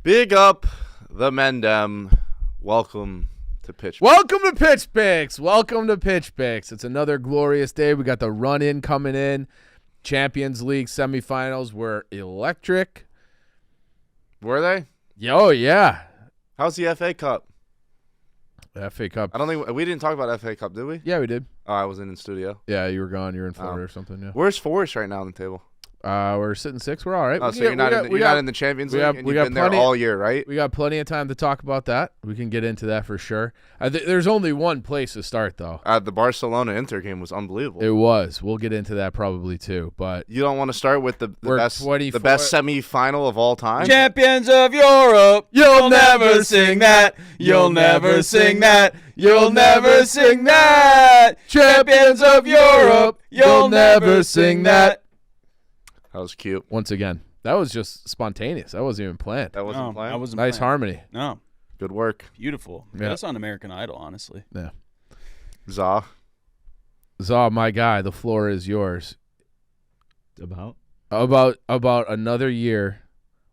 Big up the mandem. Welcome to Pitch. Welcome to Pitch Picks. Welcome to Pitch Picks. It's another glorious day. We got the run-in coming in. Champions League semifinals were electric. Were they? Oh, yeah. How's the FA Cup? The FA Cup. I don't think we didn't talk about FA Cup, did we? Yeah, we did. Oh, I wasn't in studio. Yeah, you were gone. You were in Florida or something, yeah. Where's Forest right now on the table? We're sitting six. We're all right. Oh, so you're not in the Champions League, and you've been there all year, right? We got plenty of time to talk about that. We can get into that for sure. There's only one place to start, though. The Barcelona-Inter game was unbelievable. It was. We'll get into that probably, too. But you don't want to start with the best semi-final of all time? Champions of Europe, you'll never sing that. You'll never sing that. You'll never sing that. Champions of Europe, you'll never sing that. That was cute. Once again, that was just spontaneous. That wasn't even planned. That wasn't planned? That wasn't nice planned. harmony. No. Good work. Beautiful. Yeah. That's on American Idol, honestly. Yeah. Za, my guy, the floor is yours. About another year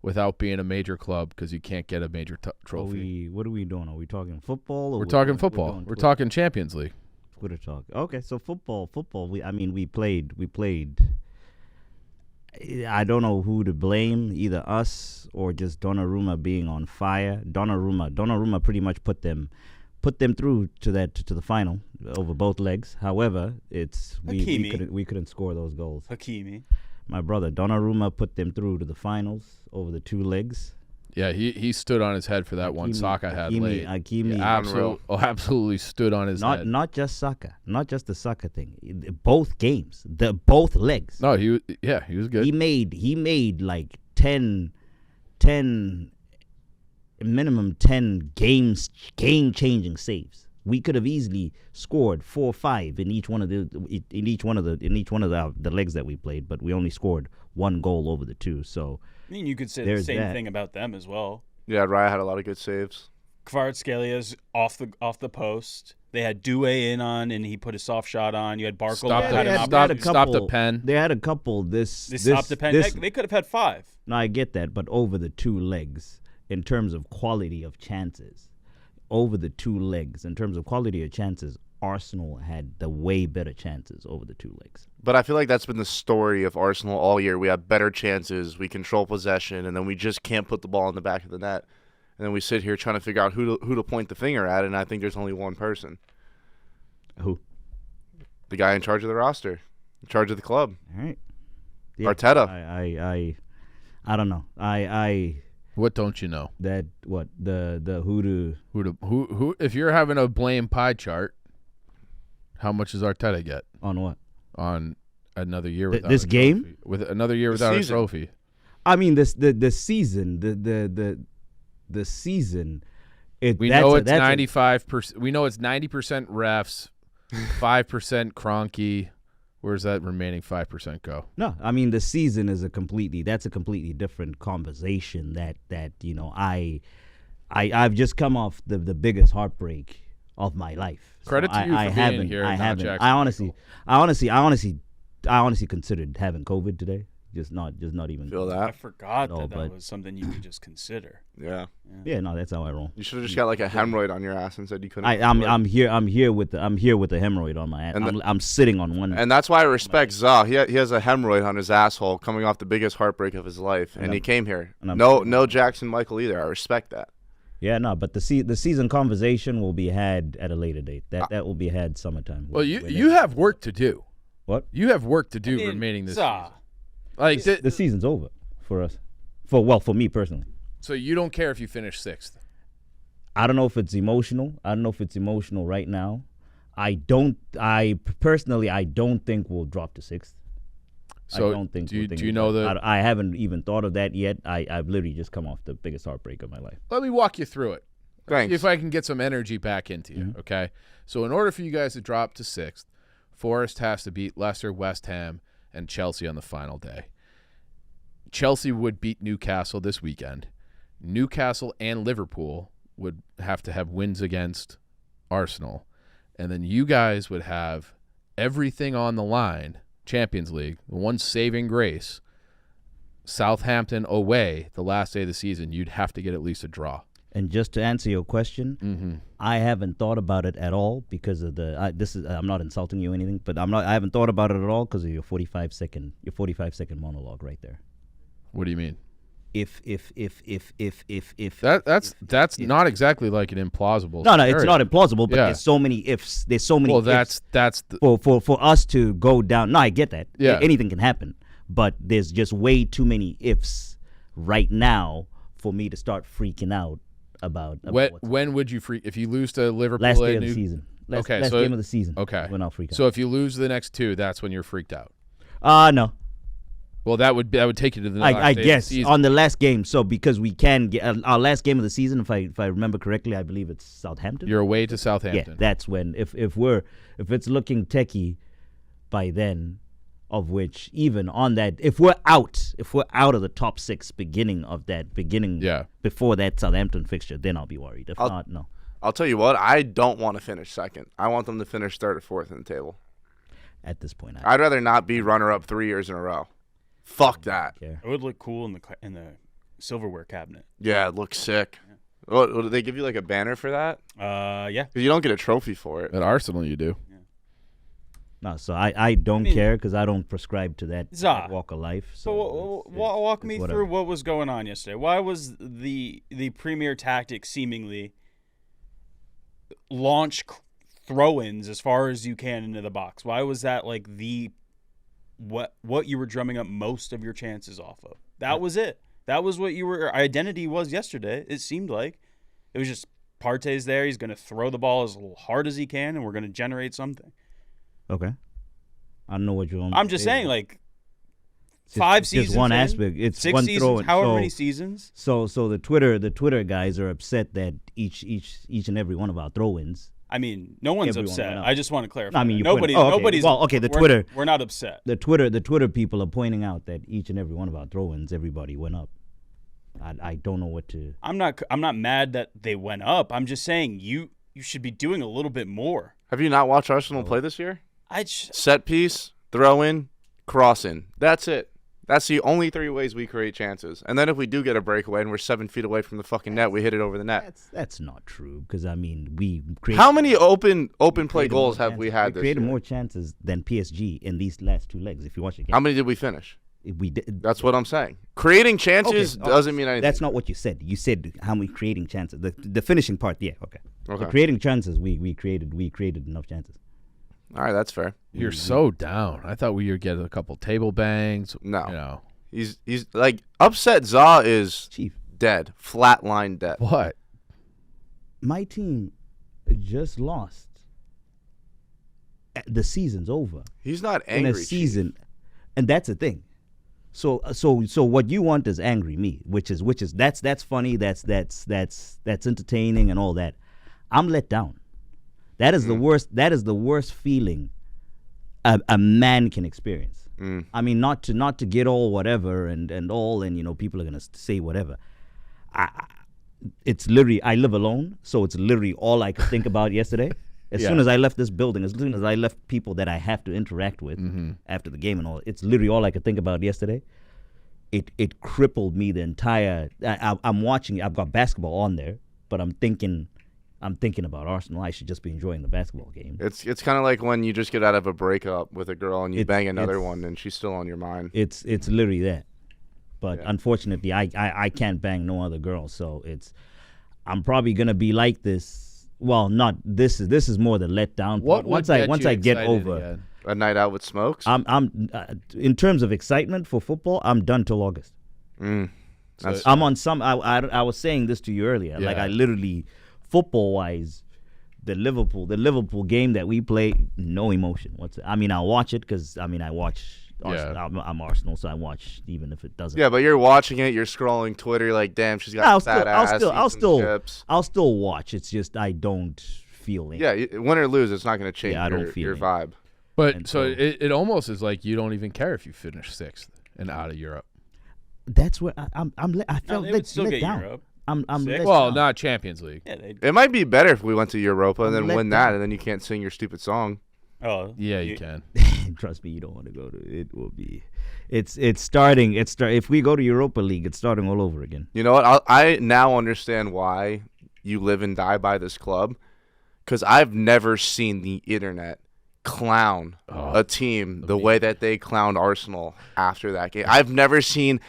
without being a major club because you can't get a major trophy. What are we doing? Are we talking football? Or We're talking football. We're talking Champions League. Twitter talk. Okay, so football. We played. I don't know who to blame, either us or just Donnarumma being on fire. Donnarumma pretty much put them through to the final over both legs. However, we couldn't score those goals. Hakimi. My brother Donnarumma put them through to the finals over the two legs. Yeah, he stood on his head for that one Saka had late. Hakimi absolutely stood on his head. Not just Saka, not just the Saka thing. Both games, both legs. No, he was good. He made like 10 minimum 10 game-changing saves. We could have easily scored 4 or 5 in each one of the legs that we played, but we only scored one goal over the two. So I mean, you could say the same thing about them as well. Yeah, Raya had a lot of good saves. Kvaratskhelia off the post. They had Due in on, and he put a soft shot on. You had Barca. Stopped the pen. They had a couple. They stopped the pen. They could have had 5. No, I get that, but over the two legs, in terms of quality of chances, Arsenal had the way better chances over the two legs. But I feel like that's been the story of Arsenal all year. We have better chances, we control possession, and then we just can't put the ball in the back of the net. And then we sit here trying to figure out who to point the finger at, and I think there's only one person. Who? The guy in charge of the roster, in charge of the club. All right. Yeah, Arteta. I don't know. What don't you know? That what the who if you're having a blame pie chart, how much does Arteta get? On what? On another year without this game? Trophy. With another year without a trophy. I mean the season, the season. We know it's 95%. We know it's 90% refs, 5% Kroenke. Where's that remaining 5% go? No, I mean the season is a completely different conversation. I've just come off the biggest heartbreak of my life. Credit to you for being here. I honestly considered having COVID today. Just not even. Feel that? I forgot that was something you could just consider. Yeah. Yeah, no, that's how I roll. You should have just got like a hemorrhoid on your ass and said you couldn't. I'm here with the hemorrhoid on my ass. I'm sitting on one. And that's why I respect Za. He has a hemorrhoid on his asshole coming off the biggest heartbreak of his life, and he came here. No Jackson Michael either. I respect that. Yeah, no, but the season conversation will be had at a later date. That will be had summertime. Well, you have work to do. What? You have work to do remaining this season. Like the season's over for us. For me personally. So you don't care if you finish 6th? I don't know if it's emotional. I don't know if it's emotional right now. I personally don't think we'll drop to 6th. So I don't think. Do you know that? I haven't even thought of that yet. I've literally just come off the biggest heartbreak of my life. Let me walk you through it. Thanks. See if I can get some energy back into you, okay? So in order for you guys to drop to 6th, Forest has to beat Leicester, West Ham, and Chelsea on the final day. Chelsea would beat Newcastle this weekend. Newcastle and Liverpool would have to have wins against Arsenal. And then you guys would have everything on the line, Champions League, the one saving grace, Southampton away the last day of the season, you'd have to get at least a draw. And just to answer your question, I haven't thought about it at all because of I'm not insulting you or anything, but I haven't thought about it at all because of your 45-second monologue right there. What do you mean? If That's not exactly like an implausible. No, scenario. it's not implausible, but Yeah. there's so many ifs. There's so many. Well, ifs that's the, for us to go down. No, I get that. Yeah. Anything can happen, but there's just way too many ifs right now for me to start freaking out about when would you freak if you lose to Liverpool? last day of the season. Last so game of the season. Okay, when I'll freak out. So if you lose the next two, that's when you're freaked out. No. Well, that would take you to the last I day guess of the season. on the last game. So because we can get our last game of the season, if I remember correctly, I believe it's Southampton. You're away to Southampton. Yeah, that's when if it's looking techie by then, of which even on that if we're out of the top 6 beginning before that Southampton fixture, then I'll be worried. If not, no. I'll tell you what, I don't want to finish second. I want them to finish third or fourth in the table. At this point, I'd rather not be runner-up 3 years in a row. Fuck that. Yeah. It would look cool in the silverware cabinet. Yeah, it looks sick. What, do they give you like a banner for that? Yeah. 'Cause you don't get a trophy for it. At Arsenal, you do. No, so I don't care because I don't prescribe to that walk of life. So walk me through what was going on yesterday. Why was the premier tactic seemingly launch throw-ins as far as you can into the box? Why was that like what you were drumming up most of your chances off of? That was it. That was what your identity was yesterday. It seemed like it was just Partey's there. He's going to throw the ball as hard as he can, and we're going to generate something. Okay. I don't know what you want. I'm just saying, like, 5 seasons. Just one in, aspect. It's 6 one seasons. throw. However many seasons. So the Twitter guys are upset that each and every one of our throw-ins. I mean, no one's upset. I just want to clarify. I mean, nobody's. The Twitter. We're not upset. The Twitter people are pointing out that each and every one of our throw-ins, everybody went up. I don't know what to. I'm not mad that they went up. I'm just saying you should be doing a little bit more. Have you not watched Arsenal play this year? Set Set piece, throw in, cross in. That's it. That's the only 3 ways we create chances. And then if we do get a breakaway and we're 7 feet away from the fucking net, we hit it over the net. That's not true because I mean we created. How many open play goals have we had this year? We created more chances than PSG in these last 2 legs. If you watch the game, How many did we finish? we did. That's what I'm saying. Creating chances doesn't mean anything. That's not what you said. You said how many creating chances. The finishing part, yeah, okay. Okay. The creating chances, we created enough chances. All right, that's fair. You're so down. I thought we would get a couple table bangs. No. You know. He's like upset. Zaw is Chief, dead, flatline dead. What? my team just lost. The season's over. He's not angry. In a season, and that's the thing. So what you want is angry me, which is that's funny, that's entertaining and all that. I'm let down. That is the worst. That is the worst feeling a man can experience. I mean, not to get all whatever and people are gonna say whatever. It's literally, I live alone, so it's literally all I could think about yesterday. As soon as I left this building, as soon as I left people that I have to interact with after the game and all, it's literally all I could think about yesterday. It crippled me the entire. I'm watching. I've got basketball on there, but I'm thinking about Arsenal. I should just be enjoying the basketball game. It's kind of like when you just get out of a breakup with a girl and you bang another one and she's still on your mind. It's literally that. But unfortunately, I can't bang no other girl, so I'm probably gonna be like this. Well, not this is more the letdown part. Once I get over again? A night out with smokes. I'm in terms of excitement for football, I'm done till August. I'm on some. I was saying this to you earlier. Yeah. Like I literally, football wise, the Liverpool game that we play, no emotion. I mean, I'll watch it because I watch. Arsenal. I'm Arsenal, so I watch even if it doesn't. Yeah, but you're watching it. You're scrolling Twitter. You're like, damn, she's got a fat ass. I'll still watch. It's just I don't feel it. Yeah, win or lose, it's not going to change your vibe. But And so it almost is like you don't even care if you finish 6th and out of Europe. That's what I felt they would still let get down. Europe. I'm let Well, down. not Champions League. Yeah, It might be better if we went to Europa and then let win down. that, and then you can't sing your stupid song. Oh, Yeah, you can. Trust me, you don't want to go to it. Will be. It's starting. If we go to Europa League, it's starting all over again. You know what? I now understand why you live and die by this club, because I've never seen the internet clown a team the way that they clowned Arsenal after that game. I've never seen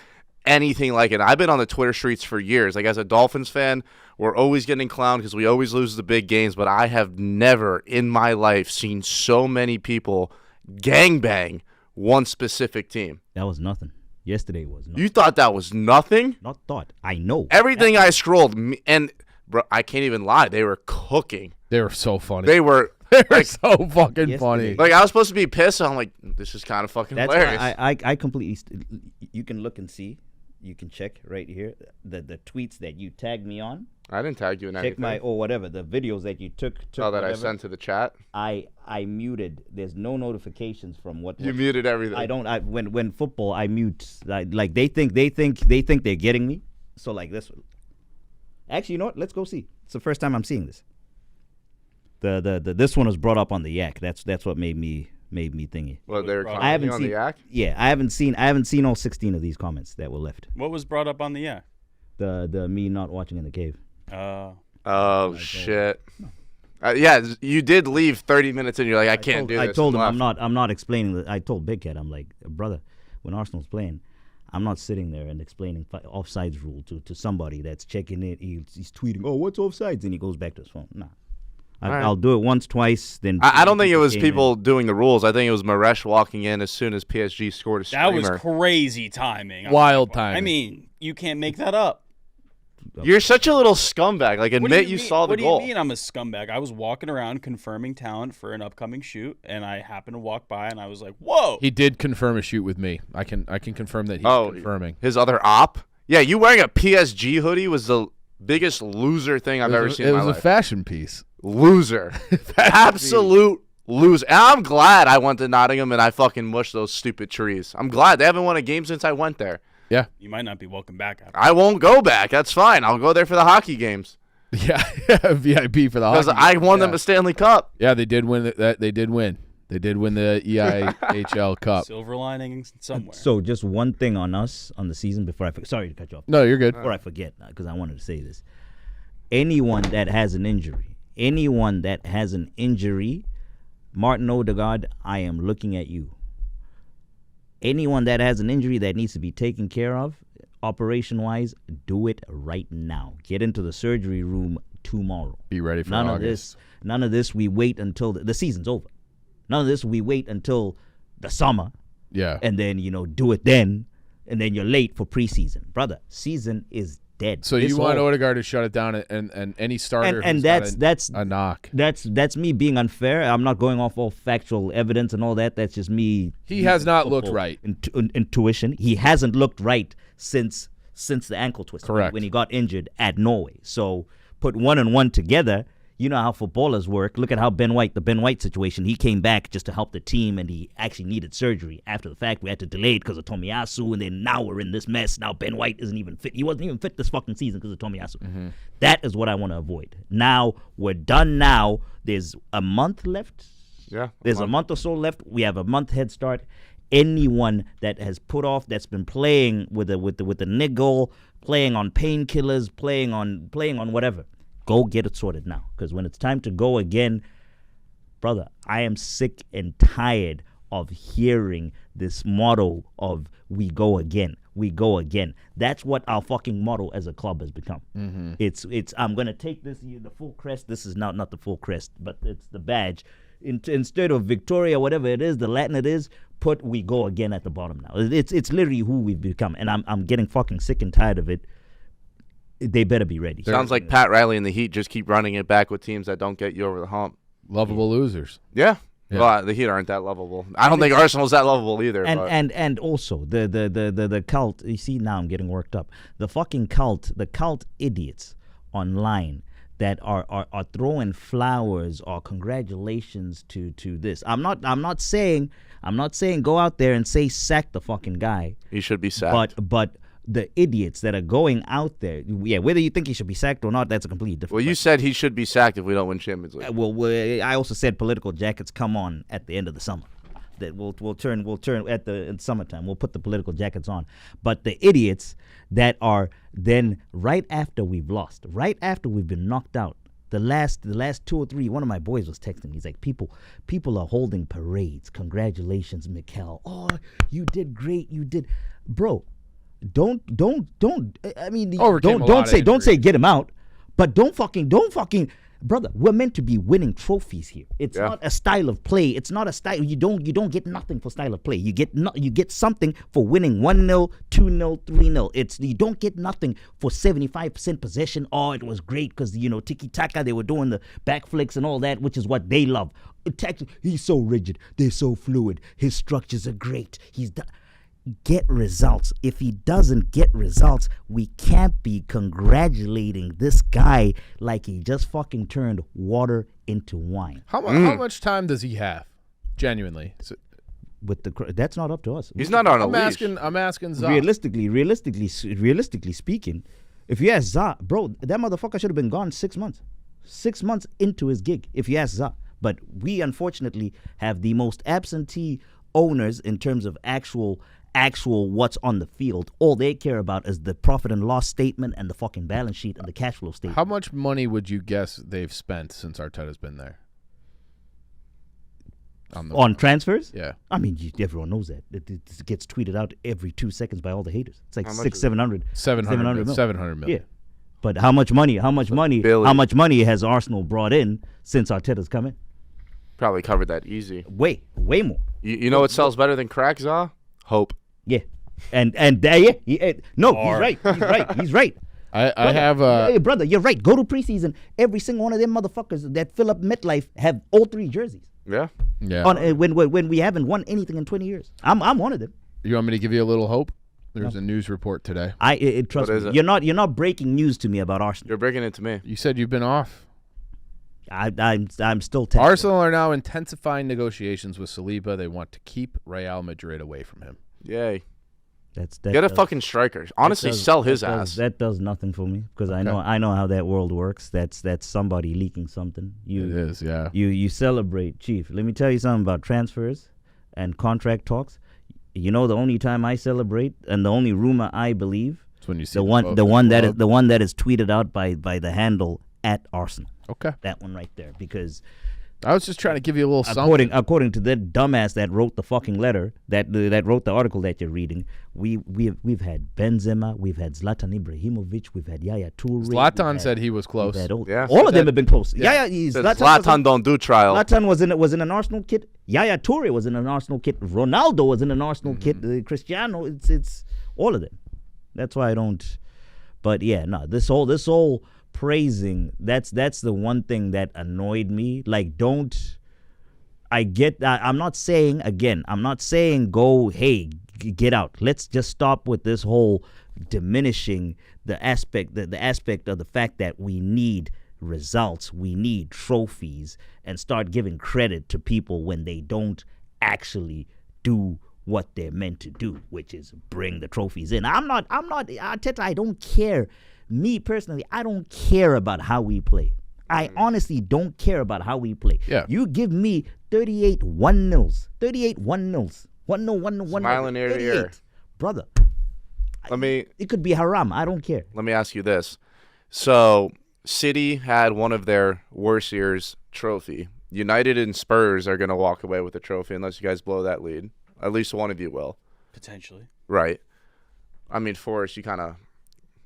anything like it. I've been on the Twitter streets for years. Like, as a Dolphins fan, we're always getting clowned because we always lose the big games, but I have never in my life seen so many people gangbang one specific team. That was nothing. Yesterday was nothing. You thought that was nothing? Not thought. I know. Everything I scrolled, and bro, I can't even lie, they were cooking. They were so funny. They were like, so fucking Yesterday. funny. like, I was supposed to be pissed, and I'm like, this is kind of fucking That's hilarious. why I completely. You can look and see. You can check right here the tweets that you tagged me on. I didn't tag you in Check anything. my or whatever the videos that you took. Oh, that I whatever. sent to the chat. I muted. There's no notifications from what. You muted everything. I don't. When football, I mute. Like they think they're getting me. So like this one. Actually, you know what? Let's go see. It's the first time I'm seeing this. This one was brought up on the yak. That's what made me thingy. Well, they were I commenting on seen. the yak. Yeah, I haven't seen all 16 of these comments that were left. What was brought up on the yak? The me not watching in the cave. Oh shit. Yeah, you did leave 30 minutes and you're like, I can't do this. I told him and left. I'm not explaining. I told Big Cat, I'm like, brother, when Arsenal's playing, I'm not sitting there and explaining offsides rule to somebody that's checking it. He's tweeting, oh, what's offsides? And he goes back to his phone. Nah. right. I'll do it once, twice, then. I don't think it was came people in. doing the rules. I think it was Maresh walking in as soon as PSG scored a That streamer. was crazy timing. Wild timing. I mean, you can't make that up. You're such a little scumbag. Like, What do admit you mean- saw the What goal. do you mean I'm a scumbag? I was walking around confirming talent for an upcoming shoot, and I happened to walk by, and I was like, whoa. He did confirm a shoot with me. I can confirm that he's confirming. His other op? Yeah, you wearing a PSG hoodie was the biggest loser thing I've ever seen It in my was a life. fashion piece. Loser. Absolute loser. And I'm glad I went to Nottingham and I fucking mushed those stupid trees. I'm glad. They haven't won a game since I went there. Yeah. You might not be welcome back after. I won't go back. That's fine. I'll go there for the hockey games. Yeah. VIP for the Because hockey. I won them a Stanley Cup. Yeah, they did win that. They did win. They did win the EIHL Cup. Silver lining somewhere. So just one thing on us on the season before I sorry to cut you off. No, you're good. Before I forget, because I wanted to say this. Anyone that has an injury, Martin Odegaard, I am looking at you. Anyone that has an injury that needs to be taken care of, operation-wise, do it right now. Get into the surgery room tomorrow. Be ready for None August. of this. We wait until the season's over. None of this. We wait until the summer, Yeah. and then do it then, and then you're late for preseason, brother. Season is dead. So you want Odegaard to shut it down, and any starter and who's that's got a knock. That's me being unfair. I'm not going off all factual evidence and all that. That's just me. He has not looked right. Intuition. He hasn't looked right since the ankle twist. Correct. When he got injured at Norway. So put one and one together. You know how footballers work. Look at how the Ben White situation. He came back just to help the team, and he actually needed surgery. After the fact, we had to delay it because of Tomiyasu, and then now we're in this mess. Now Ben White isn't even fit. He wasn't even fit this fucking season because of Tomiyasu. Mm-hmm. That is what I want to avoid. Now, we're done now. There's a month left. Yeah. There's a month or so left. We have a month head start. Anyone that has put off, that's been playing with the niggle, playing on painkillers, playing on whatever, go get it sorted now. Because when it's time to go again, brother, I am sick and tired of hearing this motto of we go again. We go again. That's what our fucking motto as a club has become. Mm-hmm. It's I'm gonna take this the full crest. This is not the full crest, but it's the badge. Instead of Victoria, whatever it is, the Latin it is, put we go again at the bottom now. It's literally who we've become, and I'm getting fucking sick and tired of it. They better be ready. Sounds like Pat Riley and the Heat just keep running it back with teams that don't get you over the hump. Lovable losers. Yeah. Yeah. Well, the Heat aren't that lovable. I don't think Arsenal's that lovable either. And but. and also the cult. You see, now I'm getting worked up. The fucking cult idiots online that are throwing flowers or congratulations to this. I'm not saying go out there and say sack the fucking guy. He should be sacked. But the idiots that are going out there, whether you think he should be sacked or not, that's a completely different. Well, you said he should be sacked if we don't win Champions League. I also said political jackets come on at the end of the summer. That we'll turn in summertime. We'll put the political jackets on. But the idiots that are then right after we've lost, right after we've been knocked out, the last 2 or 3. One of my boys was texting me. He's like, people are holding parades. Congratulations, Mikel. Oh, you did great. You did, bro. Don't. I mean, don't say get him out, but don't fucking. Brother, we're meant to be winning trophies here. It's not a style of play. It's not a style. You don't get nothing for style of play. You get something for winning 1-0, 2-0, 3-0. You don't get nothing for 75% possession. Oh, it was great because tiki taka. They were doing the back flicks and all that, which is what they love. He's so rigid. They're so fluid. His structures are great. Get results. If he doesn't get results, we can't be congratulating this guy like he just fucking turned water into wine. How much time does he have? Genuinely, that's not up to us. He's not on a leash. I'm asking Zah. Realistically speaking, if you ask Zah, bro, that motherfucker should have been gone 6 months. 6 months into his gig, if you ask Zah. But we unfortunately have the most absentee owners in terms of actual what's on the field. All they care about is the profit and loss statement and the fucking balance sheet and the cash flow statement. How much money would you guess they've spent since Arteta's been there? On transfers? Yeah. I mean, everyone knows that. It gets tweeted out every 2 seconds by all the haters. It's like 700 million. Yeah. But how much money has Arsenal brought in since Arteta's come in? Probably covered that easy. Way more. You know what sells better than crack, Zah? Hope. Yeah. He's right. He's right. Hey, brother, you're right. Go to preseason. Every single one of them motherfuckers that fill up MetLife have all 3 jerseys. Yeah. When we haven't won anything in 20 years. I'm one of them. You want me to give you a little hope? There's a news report today. Trust me. You're not breaking news to me about Arsenal. You're breaking it to me. You said you've been off. I'm still tempted. Arsenal are now intensifying negotiations with Saliba. They want to keep Real Madrid away from him. Yay. That Get a fucking striker. Honestly, sell his ass. That does nothing for me because I know how that world works. That's somebody leaking something. It is, yeah. You celebrate, Chief. Let me tell you something about transfers and contract talks. You know the only time I celebrate and the only rumor I believe it's when you see the one that is tweeted out by the handle at Arsenal. Okay. That one right there, because I was just trying to give you a little something. According to that dumbass that wrote the fucking letter, that wrote the article that you're reading, we've had Benzema, we've had Zlatan Ibrahimovic, we've had Yaya Toure. Zlatan said he was close. All of them have been close. Yeah. Zlatan don't do trial. Zlatan was in an Arsenal kit. Yaya Toure was in an Arsenal kit. Ronaldo was in an Arsenal kit. Cristiano, it's all of them. That's why I don't. But yeah, no, this whole praising, that's the one thing that annoyed me. Like, I get that. I'm not saying go, hey, get out. Let's just stop with this whole diminishing the aspect of the fact that we need results, we need trophies, and start giving credit to people when they don't actually do what they're meant to do, which is bring the trophies in. I'm not Arteta. I don't care. Me personally, I don't care about how we play. I honestly don't care about how we play. Yeah. You give me 38 1-0s. 38 1-0s. 1-0. Smiling ear to ear. Brother. It could be haram. I don't care. Let me ask you this. So, City had one of their worst years trophy. United and Spurs are going to walk away with the trophy unless you guys blow that lead. At least one of you will. Potentially. Right. I mean, Forrest, you kind of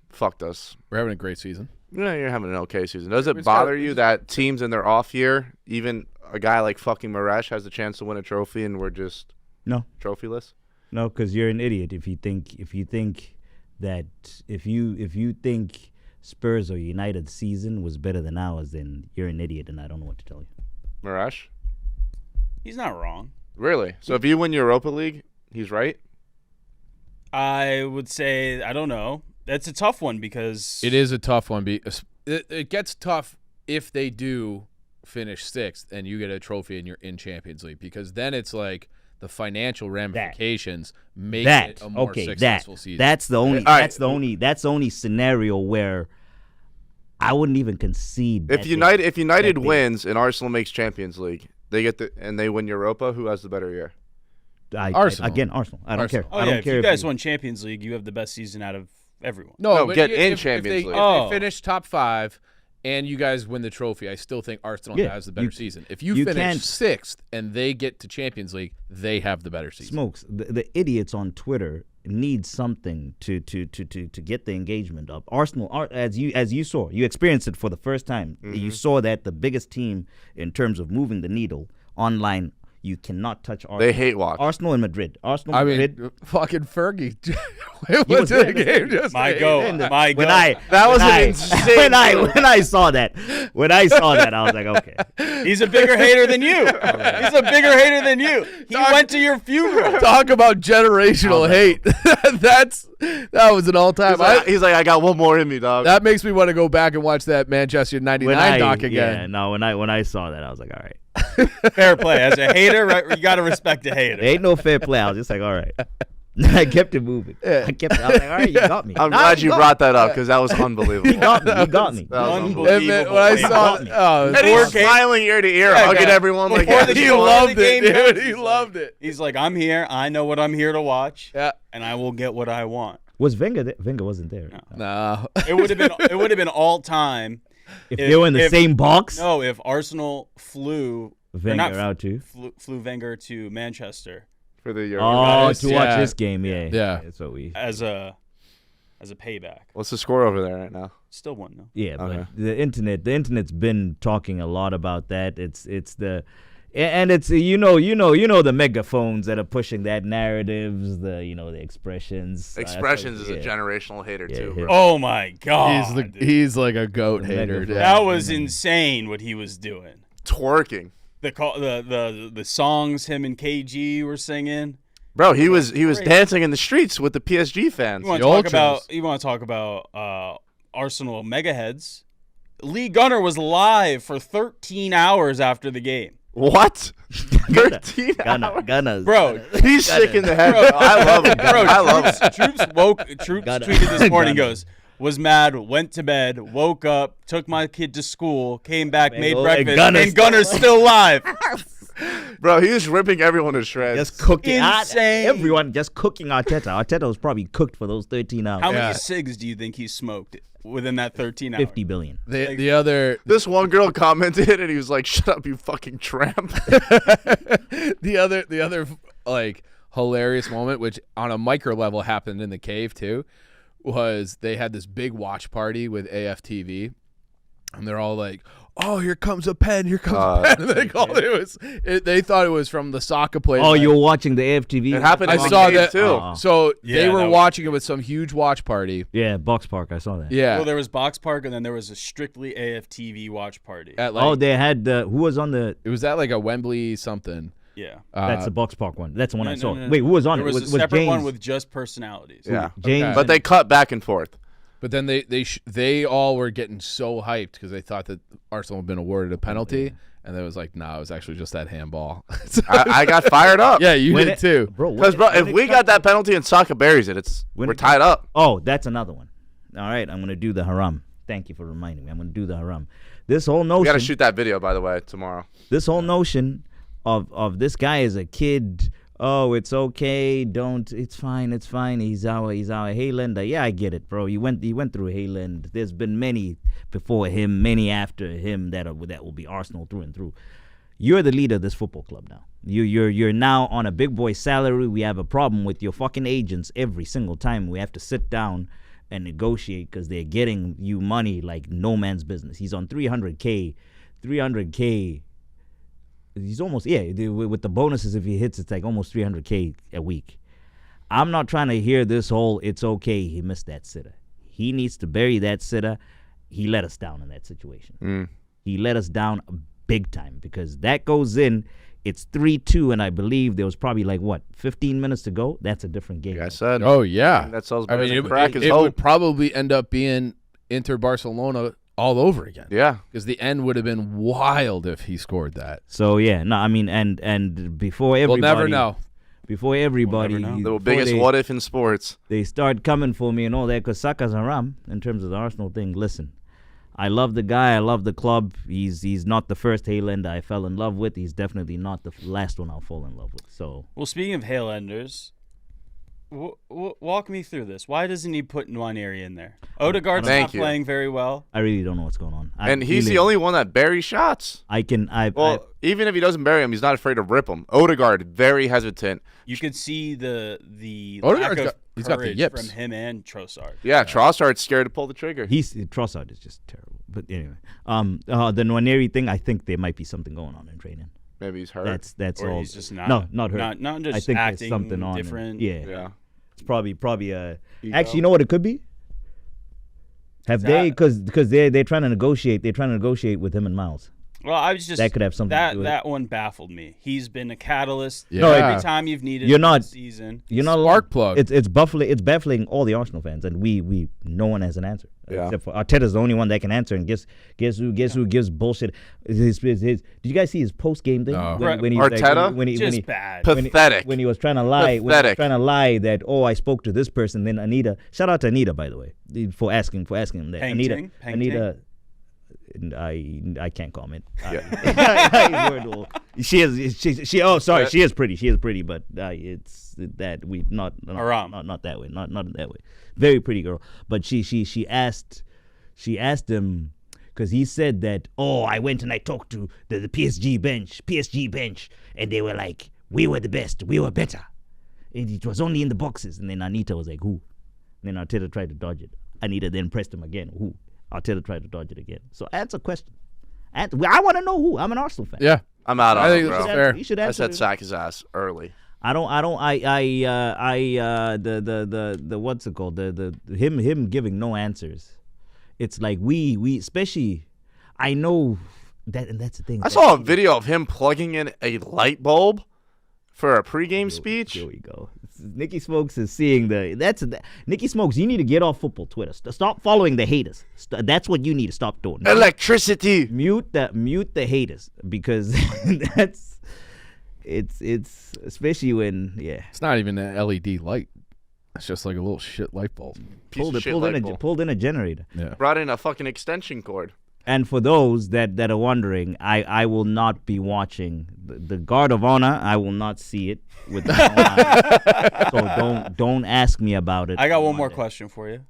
fucked us. We're having a great season. Yeah, you're having an okay season. Does it bother you that teams in their off year, even a guy like fucking Maresh has a chance to win a trophy and we're just trophyless? No, because you're an idiot if you think Spurs or United's season was better than ours, then you're an idiot and I don't know what to tell you. Maresh? He's not wrong. Really? So if you win Europa League, he's right? I would say, I don't know. That's a tough one because... It is a tough one. It gets tough if they do finish 6th and you get a trophy and you're in Champions League, because then it's like the financial ramifications make that it a more okay successful season. that's the only All that's the only scenario where I wouldn't even concede. If United that big. wins and Arsenal makes Champions League, they get and they win Europa. Who has the better year? Arsenal. Arsenal. I don't Arsenal. care. Oh, I yeah, don't if care you if guys won Champions League, you have the best season out of everyone. No, but get in if Champions they, League. If they finish top 5 and you guys win the trophy, I still think Arsenal Yeah, has the better season. If you you finish can't- 6th and they get to Champions League, they have the better season. Smokes. The idiots on Twitter need something to get the engagement up. Arsenal, as you saw, you experienced it for the first time. You saw that the biggest team in terms of moving the needle online. You cannot touch Arsenal. They hate watch. Arsenal and Madrid. I Madrid. mean, fucking Fergie was went to there. the game just My to- go. My go. That was an insane. when I saw that, I was like, okay. He's a bigger hater than you. He's a bigger hater than you. He went to your funeral. Talk about generational hate. That was an all-time. He's like, I got one more in me, dog. That makes me want to go back and watch that Manchester 99 doc again. Yeah, no, when I saw that, I was like, all right. Fair play. As a hater, right, you got to respect a hater. There ain't no fair play. I was just like, all right. I kept it moving. I was like, all right, you got me. I'm glad you brought that up because that was unbelievable. He got me. He got me. That was Unbelievable. unbelievable. When I play. saw, me. oh, And he's smiling ear to ear, hugging everyone like Before the he game- loved the it, game dude. goes, He he's loved it. He's like, I'm here. I know what I'm here to watch. Yeah. And I will get what I want. Was Wenger there? Wenger wasn't there. No. It would have been all time. If they were in the same box, No, if Arsenal flew Wenger out too. flew Wenger to Manchester for the Euro. Oh, Guys, to watch yeah. this game, yeah. Yeah. That's what we. as a payback. What's the score over there right now? Still won though. Yeah, Okay. but the internet's been talking a lot about that. It's the, and it's you know the megaphones that are pushing that narratives, the expressions. Expressions is a yeah. generational hater Yeah, too, yeah. bro. Oh my god. He's like a goat The hater. megaphone. dude. That was insane what he was doing. Twerking, The songs him and KG were singing. bro. He was Great. dancing in the streets with the PSG fans. You want The to talk about Arsenal megaheads? Lee Gunner was live for 13 hours after the game. What? 13 hours? Gunners. Bro, He's sick in the head. Bro. I love him. bro, I love him. Troops Gunner. tweeted this morning, Gunner. goes, was mad, went to bed, woke up, took my kid to school, came back, made and breakfast, Gunner's and Gunner's still live. Bro, he was ripping everyone to shreds. Just cooking. Insane. Everyone just cooking Arteta. Arteta was probably cooked for those 13 hours. How Yeah. many cigs do you think he smoked within that 13 hours? 50 billion. The other This one girl commented, and he was like, "Shut up, you fucking tramp." the other like hilarious moment, which on a micro level happened in the cave too, was they had this big watch party with AFTV, and they're all like, "Oh, here comes a pen! Here comes a pen!" And they called they thought it was from the soccer player. Oh, you were watching the AFTV? It happened I in the saw cave that too. So Yeah, they were that was- watching it with some huge watch party. Yeah, Box Park. I saw that. Yeah, Well, there was Box Park, and then there was a strictly AFTV watch party. at like, Oh, they had who was on the? it was at like a Wembley something. Yeah. That's the Box Park one. That's the one I saw. No. Wait, who was on There it? was a Was separate James? one with just personalities. Yeah, James. but they cut back and forth. But then they all were getting so hyped because they thought that Arsenal had been awarded a penalty, and it was like, no, it was actually just that handball. I got fired up. Yeah, you When did too. Bro, Because bro, if we got that penalty and Saka buries it, When we're it- tied up. Oh, that's another one. All right, I'm gonna do the haram. Thank you for reminding me. I'm gonna do the haram. This whole We notion. got to shoot that video, by the way, tomorrow. This whole notion of this guy as a kid. Oh, it's okay. Don't. It's fine. It's fine. He's our Haylander. Yeah, I get it, bro. He went through Hayland. There's been many before him, many after him that will be Arsenal through and through. You're the leader of this football club now. You're now on a big boy salary. We have a problem with your fucking agents every single time. We have to sit down and negotiate because they're getting you money like no man's business. He's on 300K. He's almost, with the bonuses, if he hits, it's like almost 300K a week. I'm not trying to hear this whole, it's okay, he missed that sitter. He needs to bury that sitter. He let us down in that situation. He let us down big time because that goes in, it's 3-2, and I believe there was probably 15 minutes to go. That's a different game. Like I said. Oh yeah, That sells I better mean, than crack is it hope. would probably end up being Inter Barcelona all over again. Yeah. Because the end would have been wild if he scored that. So, yeah, no, I mean, and before everybody. We'll never know. before everybody, know. The before biggest what if in sports. they start coming for me and all that, because Saka's haram in terms of the Arsenal thing. Listen, I love the guy. I love the club. He's not the first Highlander I fell in love with. He's definitely not the last one I'll fall in love with. So, Well, speaking of Highlanders, walk me through this. Why doesn't he put Nwaneri in there? Odegaard's Thank not you. playing very well. I really don't know what's going on. And he's the only one that buries shots. Well, Even if he doesn't bury him, he's not afraid to rip him. Odegaard, very hesitant. You could see the Odegaard's lack of he's got the courage yips. from him and Trossard. Yeah, Trossard's scared to pull the trigger. Trossard is just terrible. But anyway, the Nwaneri thing, I think there might be something going on in training. Maybe he's hurt. That's Or all. he's just not. No, not hurt. Not just I think acting there's something on. different. Yeah, it's probably Ego. Actually, you know what it could be? Have they? Because they're trying to negotiate. They're trying to negotiate with him and Miles. Well, I was just That could have something to do with it. that one baffled me. He's been a catalyst Yeah. No, every time you've needed You're him not- this season. You know, Spark plug. It's baffling all the Arsenal fans, and we no one has an answer. Yeah. Except for Arteta's the only one that can answer. And guess who gives bullshit? His did you guys see his post game thing? No. When he's Arteta? like, when he Just bad. Pathetic. when he was trying to lie, Pathetic. that I spoke to this person. Then Anita, shout out to Anita, by the way, for asking him that. Painting? Anita, I can't comment. Yeah. She is pretty, but it's that we not Haram. not that way, not in that way. Very pretty girl, but she asked him. Because he said that, I went and I talked to the PSG bench, and they were like, we were the best, we were better. And it was only in the boxes. And then Anita was like, who? And then Arteta tried to dodge it. Anita then pressed him again, who? Arteta tried to dodge it again. So answer question. I want to know who. I'm an Arsenal fan. Yeah. I'm out I on think him, that's bro. fair. You should I answer. said sack his ass early. The what's it called? The him giving no answers. It's like we especially, I know that, and that's the thing. I saw a video of him plugging in a light bulb for a pregame speech. Here we go. Nicky Smokes is seeing Nicky Smokes. You need to get off football Twitter. Stop following the haters. That's what you need to stop doing. Electricity. Mute the haters, because it's especially when It's not even an LED light. It's just like a little shit light bulb. pulled in a generator. Yeah. Brought in a fucking extension cord. And for those that are wondering, I will not be watching the Guard of Honor. I will not see it with my own eyes. So don't ask me about it. I got one more question for you.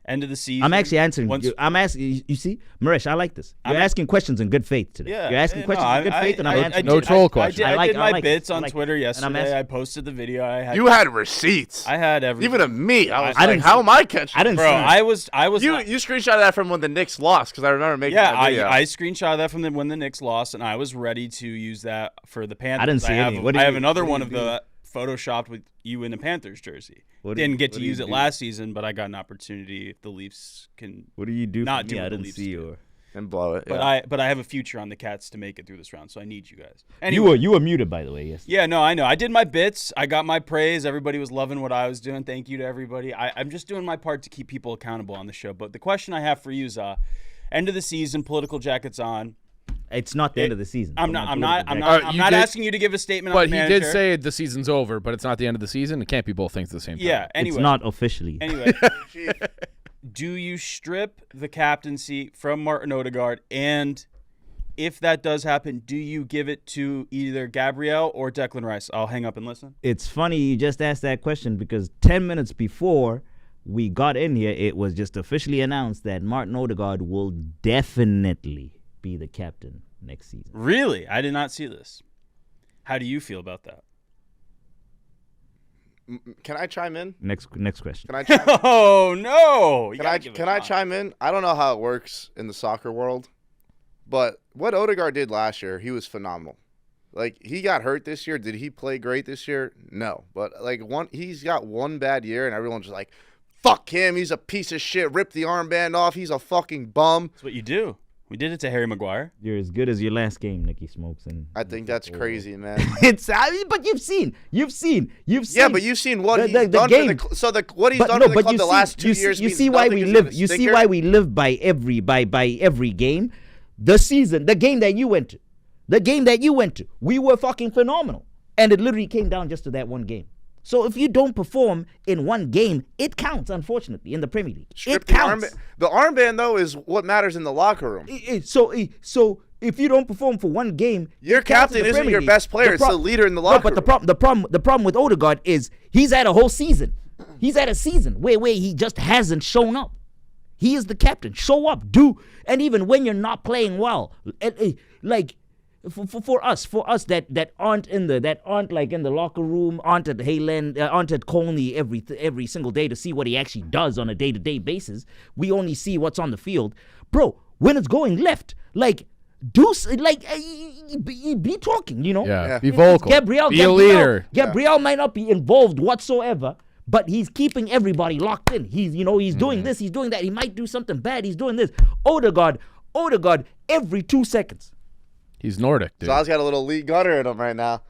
End of the season. I'm actually answering. Once- I'm asking. You see, Maresh, I like this. You're asking questions in good faith today. Yeah, You're asking questions in good faith, and I'm answering. No troll question. I did my like bits it. I on like Twitter it. And I'm yesterday. asking- I posted the video. I had You had receipts. I had everything. Even of me. I was I like, didn't how see- am I catching? I didn't Bro, see. I was. You not- screenshotted that from when the Knicks lost, because I remember making yeah, that video. I screenshot that from when the Knicks lost, and I was ready to use that for the Panthers. I didn't see have, any. What did I have you- another what one did of you the photoshopped with you in a Panthers jersey. What Didn't get what to do you use it do? last season, but I got an opportunity if the Leafs can. What do you do? Not for do me? what I the didn't Leafs see do. or. And blow it. But yeah. I have a future on the Cats to make it through this round, so I need you guys. You Anyway, were muted, by the way. Yes. yeah, no, I know. I did my bits. I got my praise. Everybody was loving what I was doing. Thank you to everybody. I'm just doing my part to keep people accountable on the show. But the question I have for you is, end of the season, political jackets on. It's not the end of the season. I'm So not You did- asking you to give a statement But on the he manager. did say the season's over, but it's not the end of the season. It can't be both things at the same time. Yeah, anyway. It's not officially. Anyway, do you strip the captaincy from Martin Odegaard? And if that does happen, do you give it to either Gabriel or Declan Rice? I'll hang up and listen. It's funny you just asked that question, because 10 minutes before we got in here, it was just officially announced that Martin Odegaard will definitely be the captain next season. Really? I did not see this. How do you feel about that? Can I chime in? Next question. Can I chime in? Oh, no. Can I chime in? I don't know how it works in the soccer world, but what Odegaard did last year, he was phenomenal. Like, he got hurt this year. Did he play great this year? No. But, like, he's got one bad year, and everyone's just like, fuck him. He's a piece of shit. Rip the armband off. He's a fucking bum. That's what you do. We did it to Harry Maguire. You're as good as your last game, Nicky Smokes. And I think that's crazy, man. but you've seen. Yeah, but you've seen what The- he's the done game. for the what he's done for the club the last 2 years. You means see why nothing we 'cause live. he's a You see sticker. why we live by every game. The game that you went to, we were fucking phenomenal. And it literally came down just to that one game. So if you don't perform in one game, it counts, unfortunately, in the Premier League. It counts. The armband, though, is what matters in the locker room. So if you don't perform for one game, your captain isn't your best player. It's the leader in the locker room. But the problem with Odegaard is he's had a whole season. He's had a season where he just hasn't shown up. He is the captain. Show up, and even when you're not playing well, like for us that aren't in the locker room, aren't at Hayland, aren't at Colney every single day to see what he actually does on a day-to-day basis. We only see what's on the field, bro. When it's going left, be talking, Yeah. Be vocal. Be a leader. Gabriel might not be involved whatsoever, but he's keeping everybody locked in. He's doing this, he's doing that. He might do something bad. He's doing this. Odegaard, every 2 seconds. He's Nordic, dude. Zaz got a little Lee Gutter in him right now.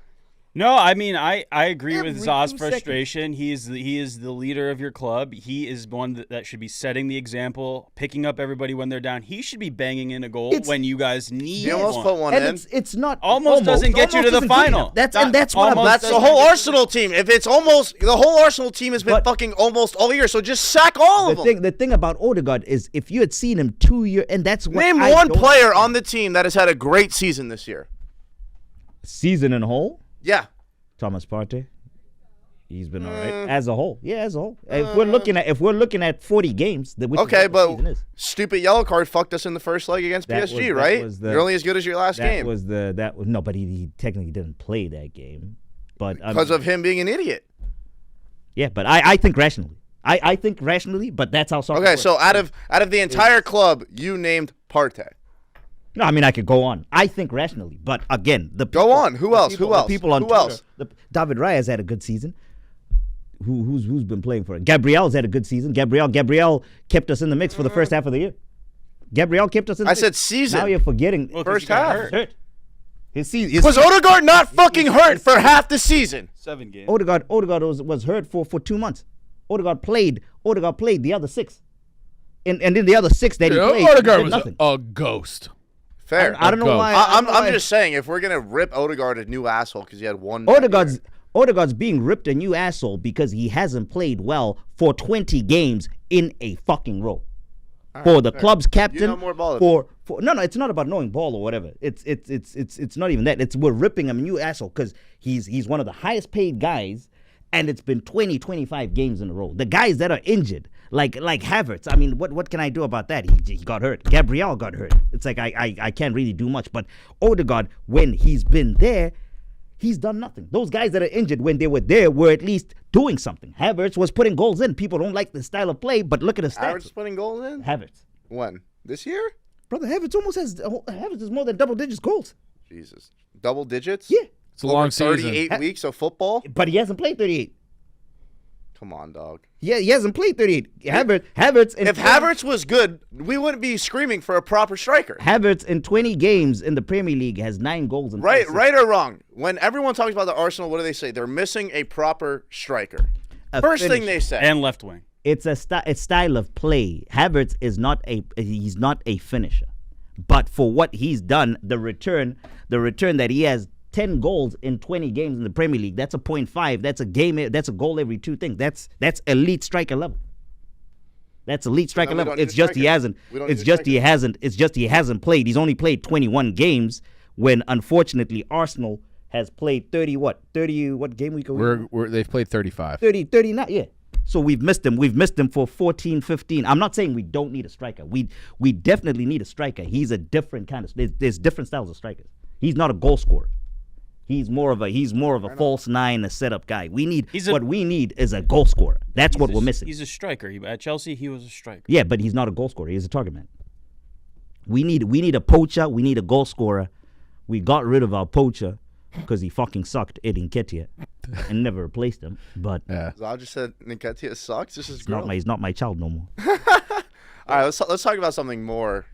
No, I mean I agree with Every Zaz's 2 frustration. He is the leader of your club. He is one that should be setting the example, picking up everybody when they're down. He should be banging in a goal when you guys need He almost one. put one And in. it's not Almost doesn't get you to the isn't good final. enough. That's The whole Arsenal team. If it's almost, the whole Arsenal team has been But- fucking almost all year. So just sack all of them. The thing about Odegaard is if you had seen him 2 years, and that's what Name I one don't player understand. on the team that has had a great season this year. Season in whole. Yeah. Thomas Partey. He's been all right as a whole. Yeah, as a whole. If we're looking at 40 games, which Okay, is what the season but is. stupid yellow card fucked us in the first leg against That PSG, was- that right? was the- You're only as good as your last game no, but he technically didn't play that game, but because of him being an idiot. yeah, but I think rationally. I think rationally, but that's how soccer Okay, works. so out of the entire club, you named Partey. No, I mean I could go on. I think rationally, but again, Go on. Who else? People, Who else? The people on Who Twitter, else? David Raya's had a good season. Who's been playing for it? Gabriel's had a good season. Gabriel kept us in the mix for the first half of the year. Gabriel kept us in the mix. said season. Now you're forgetting. Well, 'cause First he got half. hurt. Hurt. His season. Was Odegaard not fucking hurt for half the season? 7 games. Odegaard was hurt for 2 months. Odegaard played the other 6. And in the other 6 that he played, Odegaard he was did nothing. a ghost. Fair. I don't know Go. why. I'm just saying, if we're gonna rip Odegaard a new asshole because he had one. Odegaard's being ripped a new asshole because he hasn't played well for 20 games in a fucking row. For the club's captain, You know more ball than for no, it's not about knowing ball or whatever. It's not even that. We're ripping him a new asshole because he's one of the highest paid guys, and it's been 20-25 games in a row. The guys that are injured, like Havertz, I mean, what can I do about that? He got hurt. Gabriel got hurt. It's like I can't really do much. But Odegaard, when he's been there, he's done nothing. Those guys that are injured, when they were there, were at least doing something. Havertz was putting goals in. People don't like the style of play, but look at his stats. Havertz putting goals in. Havertz. When? This year? Brother, Havertz is more than double digits goals. Jesus. Double digits? Yeah. It's a long Over season. 38 weeks of football? But he hasn't played 38. Come on, dog. Yeah, he hasn't played 38. Havertz. If Havertz was good, we wouldn't be screaming for a proper striker. Havertz in 20 games in the Premier League has 9 goals and Right, 5 right or wrong. When everyone talks about the Arsenal, what do they say? They're missing a proper striker. First thing finisher. they say. And left wing. It's a style of play. Havertz is not a finisher, but for what he's done, the return that he has 10 goals in 20 games in the Premier League. That's a 0.5. That's a game. That's a goal every 2 things. That's elite striker level. That's elite striker we level. don't need It's a just he striker. hasn't. We don't It's need a just striker. he hasn't. It's just he hasn't played. He's only played 21 games. When unfortunately Arsenal has played 30 what game week? They've played 35. 39, yeah. So we've missed him. We've missed him for 14, 15. I'm not saying we don't need a striker. We definitely need a striker. He's a different kind of. There's different styles of strikers. He's not a goal scorer. He's more of a false 9, a setup guy. We need what we need is a goal scorer. That's what we're missing. He's a striker. At Chelsea, he was a striker. Yeah, but he's not a goal scorer. He's a target man. We need a poacher. We need a goal scorer. We got rid of our poacher because he fucking sucked at Nketiah and never replaced him. But Yeah. Zah just said Nketiah sucks. This is he's not my child no more. All right, let's talk about something more.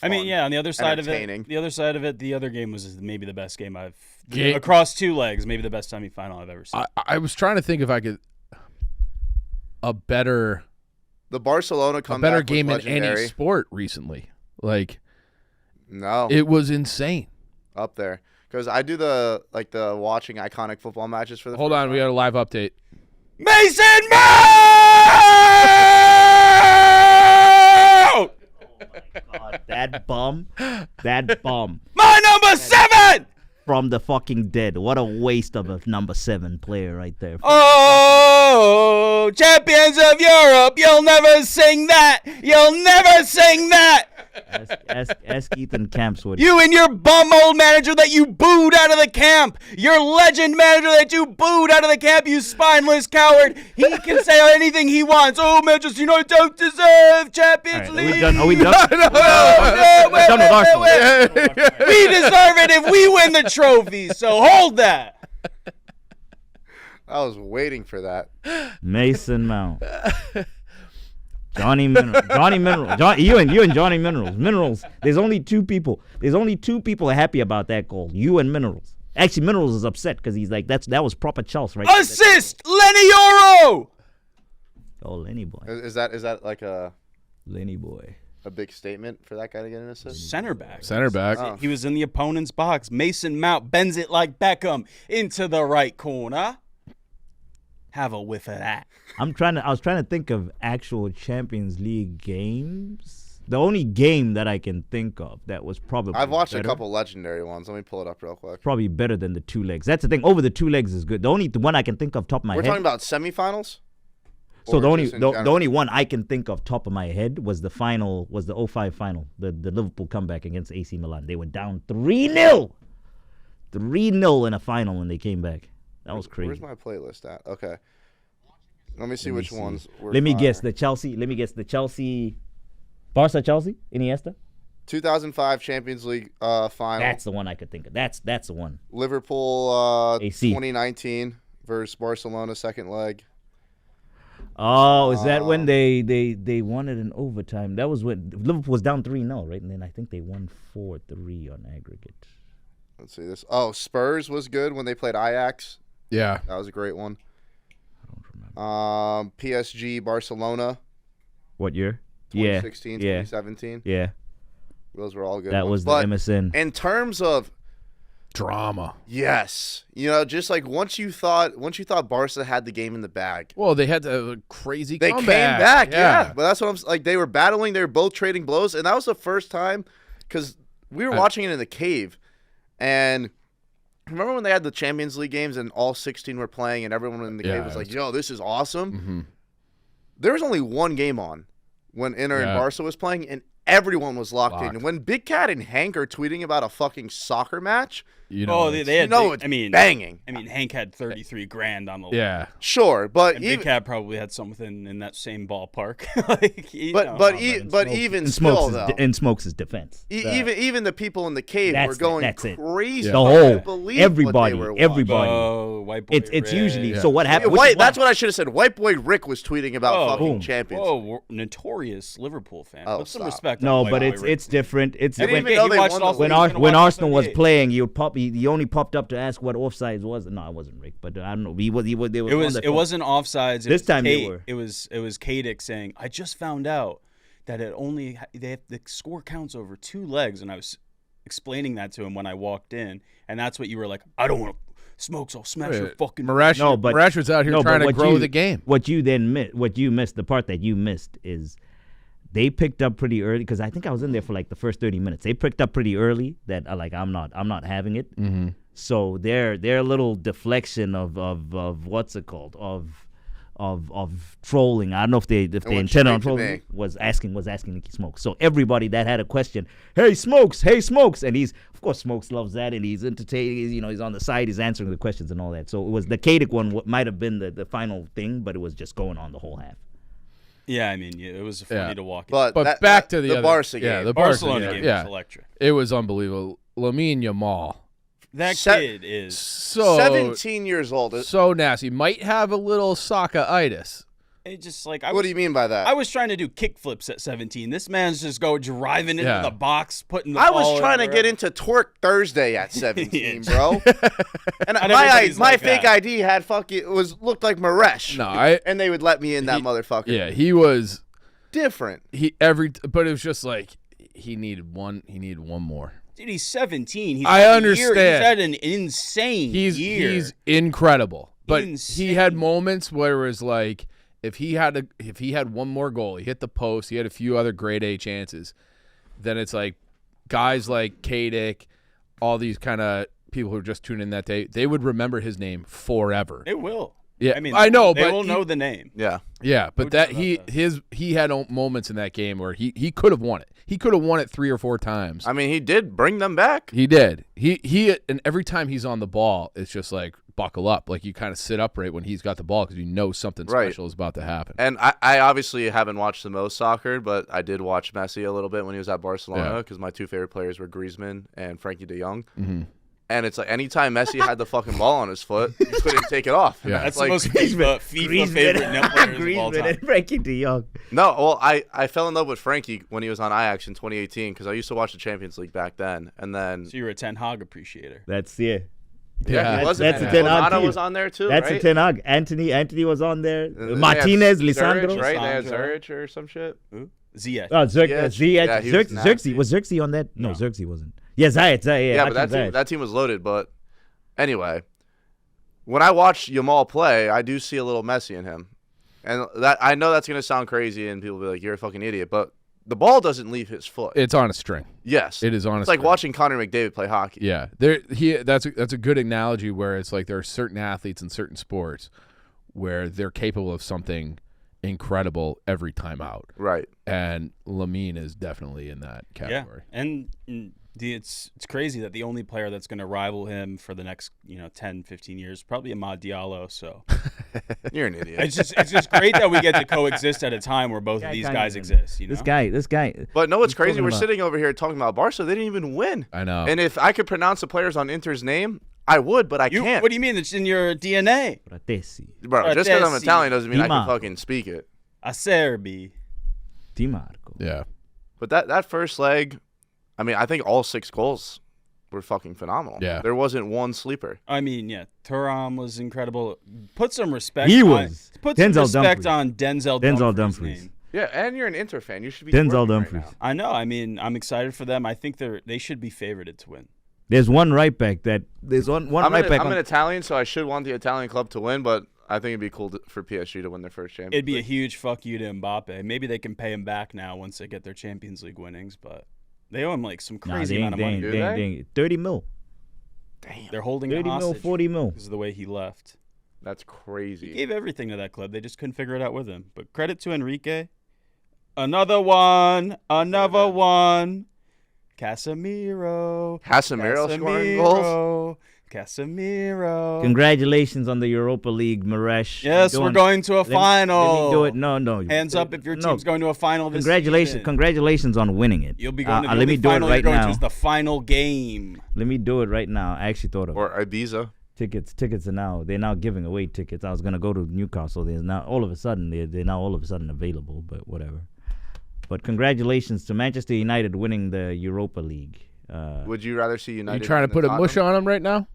I mean, yeah. On the other side entertaining. the other game was maybe the best game across 2 legs. Maybe the best semifinal I've ever seen. I was trying to think if I could a better The Barcelona comeback was game in legendary. any sport recently. Like No, it was insane. up there. Because I do the watching iconic football matches for the. Hold on, we got a live update. Mason Mount! God, that bum. That bum. My number 7! From the fucking dead. What a waste of a number 7 player right there. Oh, champions of Europe, you'll never sing that. You'll never sing that. Ask Ethan Camps what You and your bum old manager that you booed out of the camp. Your legend manager that you booed out of the camp, you spineless coward. He can say anything he wants. Oh, Manchester United don't deserve Champions Are League. we done? Are we done? Wait, Done with Arsenal. We deserve it if we win the trophy, so hold that. I was waiting for that. Mason Mount. Johnny Mineral. You and Johnny Minerals. Minerals. There's only two people happy about that goal. You and Minerals. Actually, Minerals is upset because he's like, that was proper Chelsea, right? Assist, Lenny Euro. Oh, Lenny boy. Is that like a Lenny boy. big statement for that guy to get an assist? Center back. Oh. He was in the opponent's box. Mason Mount bends it like Beckham into the right corner. Have a whiff of that. I was trying to think of actual Champions League games. The only game that I can think of that was probably I've watched better, a couple legendary ones. Let me pull it up real quick. probably better than the 2 legs. That's the thing. Over the 2 legs is good. The only one I can think of top of my We're head. talking about semifinals. So Or the only just in the general? only one I can think of top of my head was the final, was the 05 final, the Liverpool comeback against AC Milan. They were down 3-0. 3-0 in a final when they came back. That was crazy. Where's my playlist at? Okay. Let me see which ones were Let me fire. guess the Chelsea, Barca Chelsea, Iniesta. 2005 Champions League final. That's the one I could think of. That's the one. Liverpool AC. 2019 versus Barcelona second leg. Oh, is that when they won it in overtime? That was when Liverpool was down 3-0, right? And then I think they won 4-3 on aggregate. Let's see this. Oh, Spurs was good when they played Ajax. Yeah. That was a great one. I don't remember. PSG Barcelona What year? 2016, Yeah. 2017. Yeah. Those were all good That ones. was the But MSN. in terms of Drama. yes, just like once you thought Barca had the game in the bag. Well, they had a crazy They comeback. came back, yeah. But that's what I'm like. They were battling. They were both trading blows, and that was the first time because we were watching it in the cave. And remember when they had the Champions League games and all 16 were playing, and everyone in the cave was like, "Yo, this is awesome." Mm-hmm. There was only one game on when Inter and Barca was playing, and everyone was locked in. When Big Cat and Hank are tweeting about a fucking soccer match, You know, Oh, they had. it's I mean, banging. I mean, Hank had 33 grand on the line. yeah. Sure, but And even Big Cat probably had something in that same ballpark. Like, you know. but even in still Smokes' though, in Smokes' defense. even the people in the cave were going that's it. crazy. Yeah. The I whole couldn't believe what everybody, they were watching. everybody. Oh, white boy. It's usually Yeah. so. What Yeah, happened? that's what I should have said. White boy Rick was tweeting about Oh, fucking boom. champions. Whoa, notorious Liverpool fan. Oh, Put some stop. respect. No, on but White Boy it's different. It's I didn't when, even know he they watched won all the the league. leagues. when Arsenal was 78. playing, he only popped up to ask what offsides was. No, it wasn't Rick, but I don't know. They were It wasn't offsides. This time they were. It was Kadic saying, "I just found out that the score counts over 2 legs," and I was explaining that to him when I walked in, and that's what you were like. I don't want to. Smokes, I'll smash your fucking. Marash, No, but- Marash was out here No, but trying to what grow you- the game. What you missed, the part that you missed is they picked up pretty early because I think I was in there for like the first 30 minutes. They picked up pretty early that I'm not having it. Mm-hmm. So their little deflection of what's it called of trolling. I don't know if they went intended straight on to trolling me. was asking Nicky Smokes. So everybody that had a question, hey Smokes, and he's of course Smokes loves that and he's entertaining. He's on the side, he's answering the questions and all that. So it was the Kadic one. What might have been the final thing, but it was just going on the whole half. Yeah, I mean, it was funny Yeah. to walk in. But Back to the the other, Barca yeah, game. the Barca Barcelona game was electric. It was unbelievable. Lamine Yamal, That Se- kid is. so 17 years old. so nasty. Might have a little Saka-itis. It just like What do you mean by that? I was trying to do kick flips at 17. This man's just driving into Yeah. the box, putting the I ball was trying to in get into Twerk Thursday at 17, bro. And my everybody's like fake that. ID had looked like Maresh. No, and they would let me in that motherfucker. Yeah, he was Different. but it was just like he needed one more. Dude, he's 17. He's I had a understand. Year. He's had an insane year. He's incredible. But Insane. he had moments where it was like if he had one more goal, he hit the post, he had a few other grade A chances, then it's like guys like Kadic, all these kind of people who are just tuning in that day, they would remember his name forever. They will. Yeah, I mean, I know, they but will know the name. Yeah. Yeah, but No that doubt about he had moments in that game where he could have won it. He could have won it 3 or 4 times. I mean, he did bring them back. He did. He and every time he's on the ball, it's just like buckle up. Like you kind of sit upright when he's got the ball because you know something special is about to happen. And I obviously haven't watched the most soccer, but I did watch Messi a little bit when he was at Barcelona because my 2 favorite players were Griezmann and Frankie de Jong. Mm-hmm. And it's like anytime Messi had the fucking ball on his foot, he couldn't take it off. Yeah. That's like, the most FIFA favorite net players of all time. and Frankie de Jong. No, well, I fell in love with Frankie when he was on Ajax in 2018 because I used to watch the Champions League back then. And then So you're a Ten Hag appreciator. That's Yeah. he wasn't. That's a Ten Hag Onana team. was on there too, That's right? a Ten Hag. Anthony was on there. And they Martinez, had Zurich, Lisandro. right? They had Lisandro. Zurich or some shit. Ziyech. Oh, Yeah, he was Xerxes. nasty. Was Xerxes on that? No, No. Xerxes wasn't. Yeah, Zayat. Yeah, but that team was loaded. But anyway, when I watch Yamal play, I do see a little Messi in him, and that I know that's gonna sound crazy, and people will be like, "You're a fucking idiot," but the ball doesn't leave his foot. It's on a string. Yes, It is on a It's like string. watching Connor McDavid play hockey. Yeah, that's a good analogy where it's like there are certain athletes in certain sports where they're capable of something incredible every time out, Right. and Lamine is definitely in that Yeah. category. And it's crazy that the only player that's going to rival him for the next 10, 15 years is probably Amad Diallo. So You're an idiot. it's just great that we get to coexist at a time where both of these guys exist. You know? This guy. But no, what's He's crazy? talking We're about- sitting over here talking about Barca. They didn't even win. I know. And if I could pronounce the players on Inter's name, I would, but I can't. What do you mean? It's in your DNA. Fratesi. Bro, just because I'm Arteta. Italian doesn't mean I can Dima. fucking speak it. Acerbi. Di Marco. Yeah. But that first leg, I mean, I think all 6 goals were fucking phenomenal. Yeah. There wasn't one sleeper. I mean, yeah, Thuram was incredible. Put some respect. He on, was. Put some Denzel respect Dumfries. on Denzel Denzel Dumfries' Dumfries. name. Yeah, and you're an Inter fan. You should be Denzel twerking right Dumfries. now. I know. I mean, I'm excited for them. I think they should be favorited to win. There's one right back that there's one I'm right back. an Italian, so I should want the Italian club to win, but I think it'd be cool for PSG to win their first Champions It'd be a League. huge fuck you to Mbappe. Maybe they can pay him back now once they get their Champions League winnings, but they owe him like some crazy amount of money. Do they? 30 mil. Damn, They're holding him 30 mil, hostage 40 mil. because of the way he left. that's He crazy. gave everything to that club. They just couldn't figure it out with him. But credit to Enrique. Another one. Casemiro Scoring goals. Casemiro. Congratulations on the Europa League, Maresh. Yes, You're we're doing- going to a final. Let me do it. No. Hands up if your No. team's going to a final this Congratulations, season. congratulations on winning it. You'll be going to the let me only do it final right you're going now. to is the final game. Let me do it right now. I actually thought of Or Ibiza. tickets. Tickets are now giving away tickets. I was gonna go to Newcastle. There's now all of a sudden they're now all of a sudden available. But whatever. But congratulations to Manchester United winning the Europa League. Would you rather see Are United? you trying to win put than a mush Tottenham? on him right now?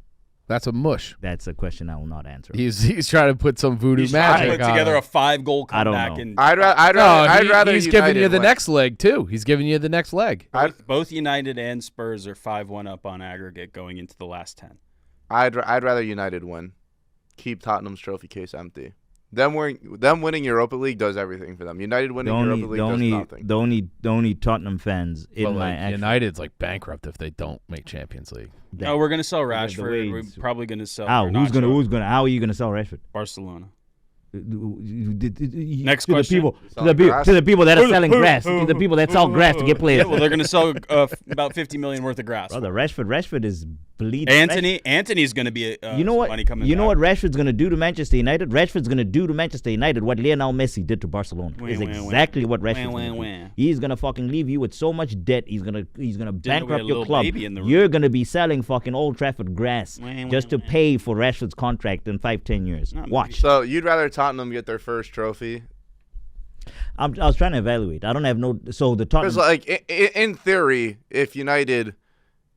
That's a mush. That's a question I will not answer. He's trying to put some voodoo He's trying to magic put on together him. a 5-goal I don't comeback. know. And I'd rather he's United giving you the win. next leg too. He's giving you the next leg. both United and Spurs are 5-1 up on aggregate going into the last 10. I'd rather United win. Keep Tottenham's trophy case empty. Them winning Europa League does everything for them. United winning Europa League does nothing. The only Tottenham fans in But my like, actual, United's like bankrupt if they don't make Champions League. No, we're going to sell the way Rashford. We're it's- probably going to sell How? Garnacho. How are you gonna sell Rashford? Barcelona. Next question. To the people that are selling grass. To the people that sell grass to get players. Yeah, well, they're going to sell about $50 million worth of grass. Brother, Rashford is bleeding. Anthony's going to be You know what? money coming You know back. what Rashford's gonna do to Manchester United? Rashford's gonna do to Manchester United what Lionel Messi did to Barcelona. Is exactly what Rashford's gonna do. He's gonna fucking leave you with so much debt. He's gonna bankrupt little your club. baby in the room. You're gonna be selling fucking Old Trafford grass just to pay for Rashford's contract in 5-10 years. Watch. So you'd rather Tottenham get their first trophy? I was trying to evaluate. I don't have no. So the Because Tottenham. like in theory, if United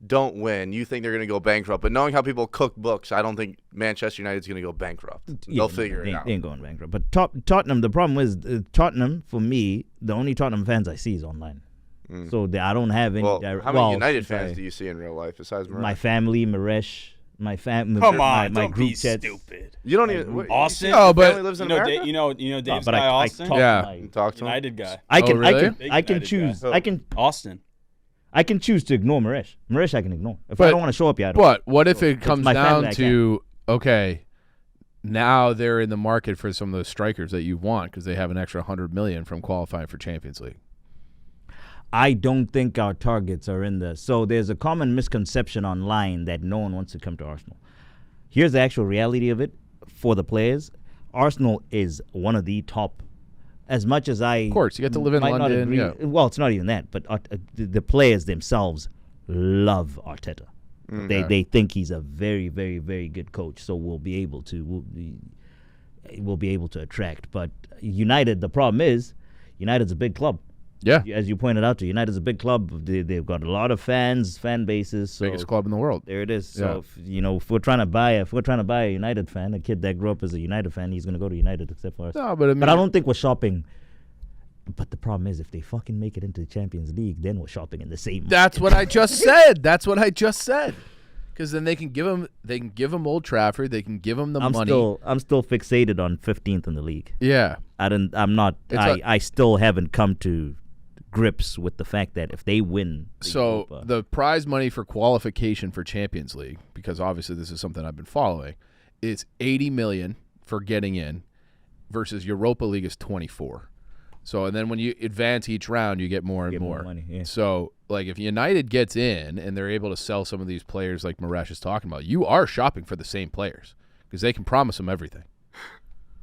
don't win, you think they're going to go bankrupt. But knowing how people cook books, I don't think Manchester United's going to go bankrupt. They'll figure it out. They ain't going bankrupt. But Tottenham. The problem is Tottenham. For me, the only Tottenham fans I see is online. So I don't have any. Well, how many United since fans do you see in real life besides Maresh? My family, Maresh, my family. Come on, my don't group be chats. stupid. You don't even what, Austin? You see your Oh, but- family lives in America. You know Dave's but guy, I Austin? talk Yeah. to my- You talk to him? United guy. I can, Oh, really? I can Big choose. United guy. Austin. I can choose to ignore Maresh. Maresh, I can ignore. If But- I don't want to show up, yeah. I don't. But what if it It's comes my family, down I to, okay, now they're in the market for some of those strikers that you want because they have an extra $100 million from qualifying for Champions League? I don't think our targets are in the. So there's a common misconception online that no one wants to come to Arsenal. Here's the actual reality of it for the players. Arsenal is one of the top. As much as I, Of course, you get to live in might not London. agree- Yeah. Well, it's not even that, but the players themselves love Arteta. They think he's a very, very, very good coach. So we'll be able to attract. But United, the problem is, United's a big club. Yeah. As you pointed out, United's a big club. They've got a lot of fans, fan bases. So Biggest club in the world. there it is. Yeah. So if we're trying to buy a United fan, a kid that grew up as a United fan, he's going to go to United except for us. No, but I mean, But I don't think we're shopping. But the problem is, if they fucking make it into the Champions League, then we're shopping in the same. that's what I just said. That's what I just said. Because then they can give him Old Trafford. They can give him the I'm money. still fixated on 15th in the league. Yeah. I still haven't come to grips with the fact that if they win, So Europa, the prize money for qualification for Champions League, because obviously this is something I've been following, is $80 million for getting in, versus Europa League is 24. So and then when you advance each round, you get more and get more. more money. Yeah. So like if United gets in and they're able to sell some of these players like Maresh is talking about, you are shopping for the same players because they can promise them everything.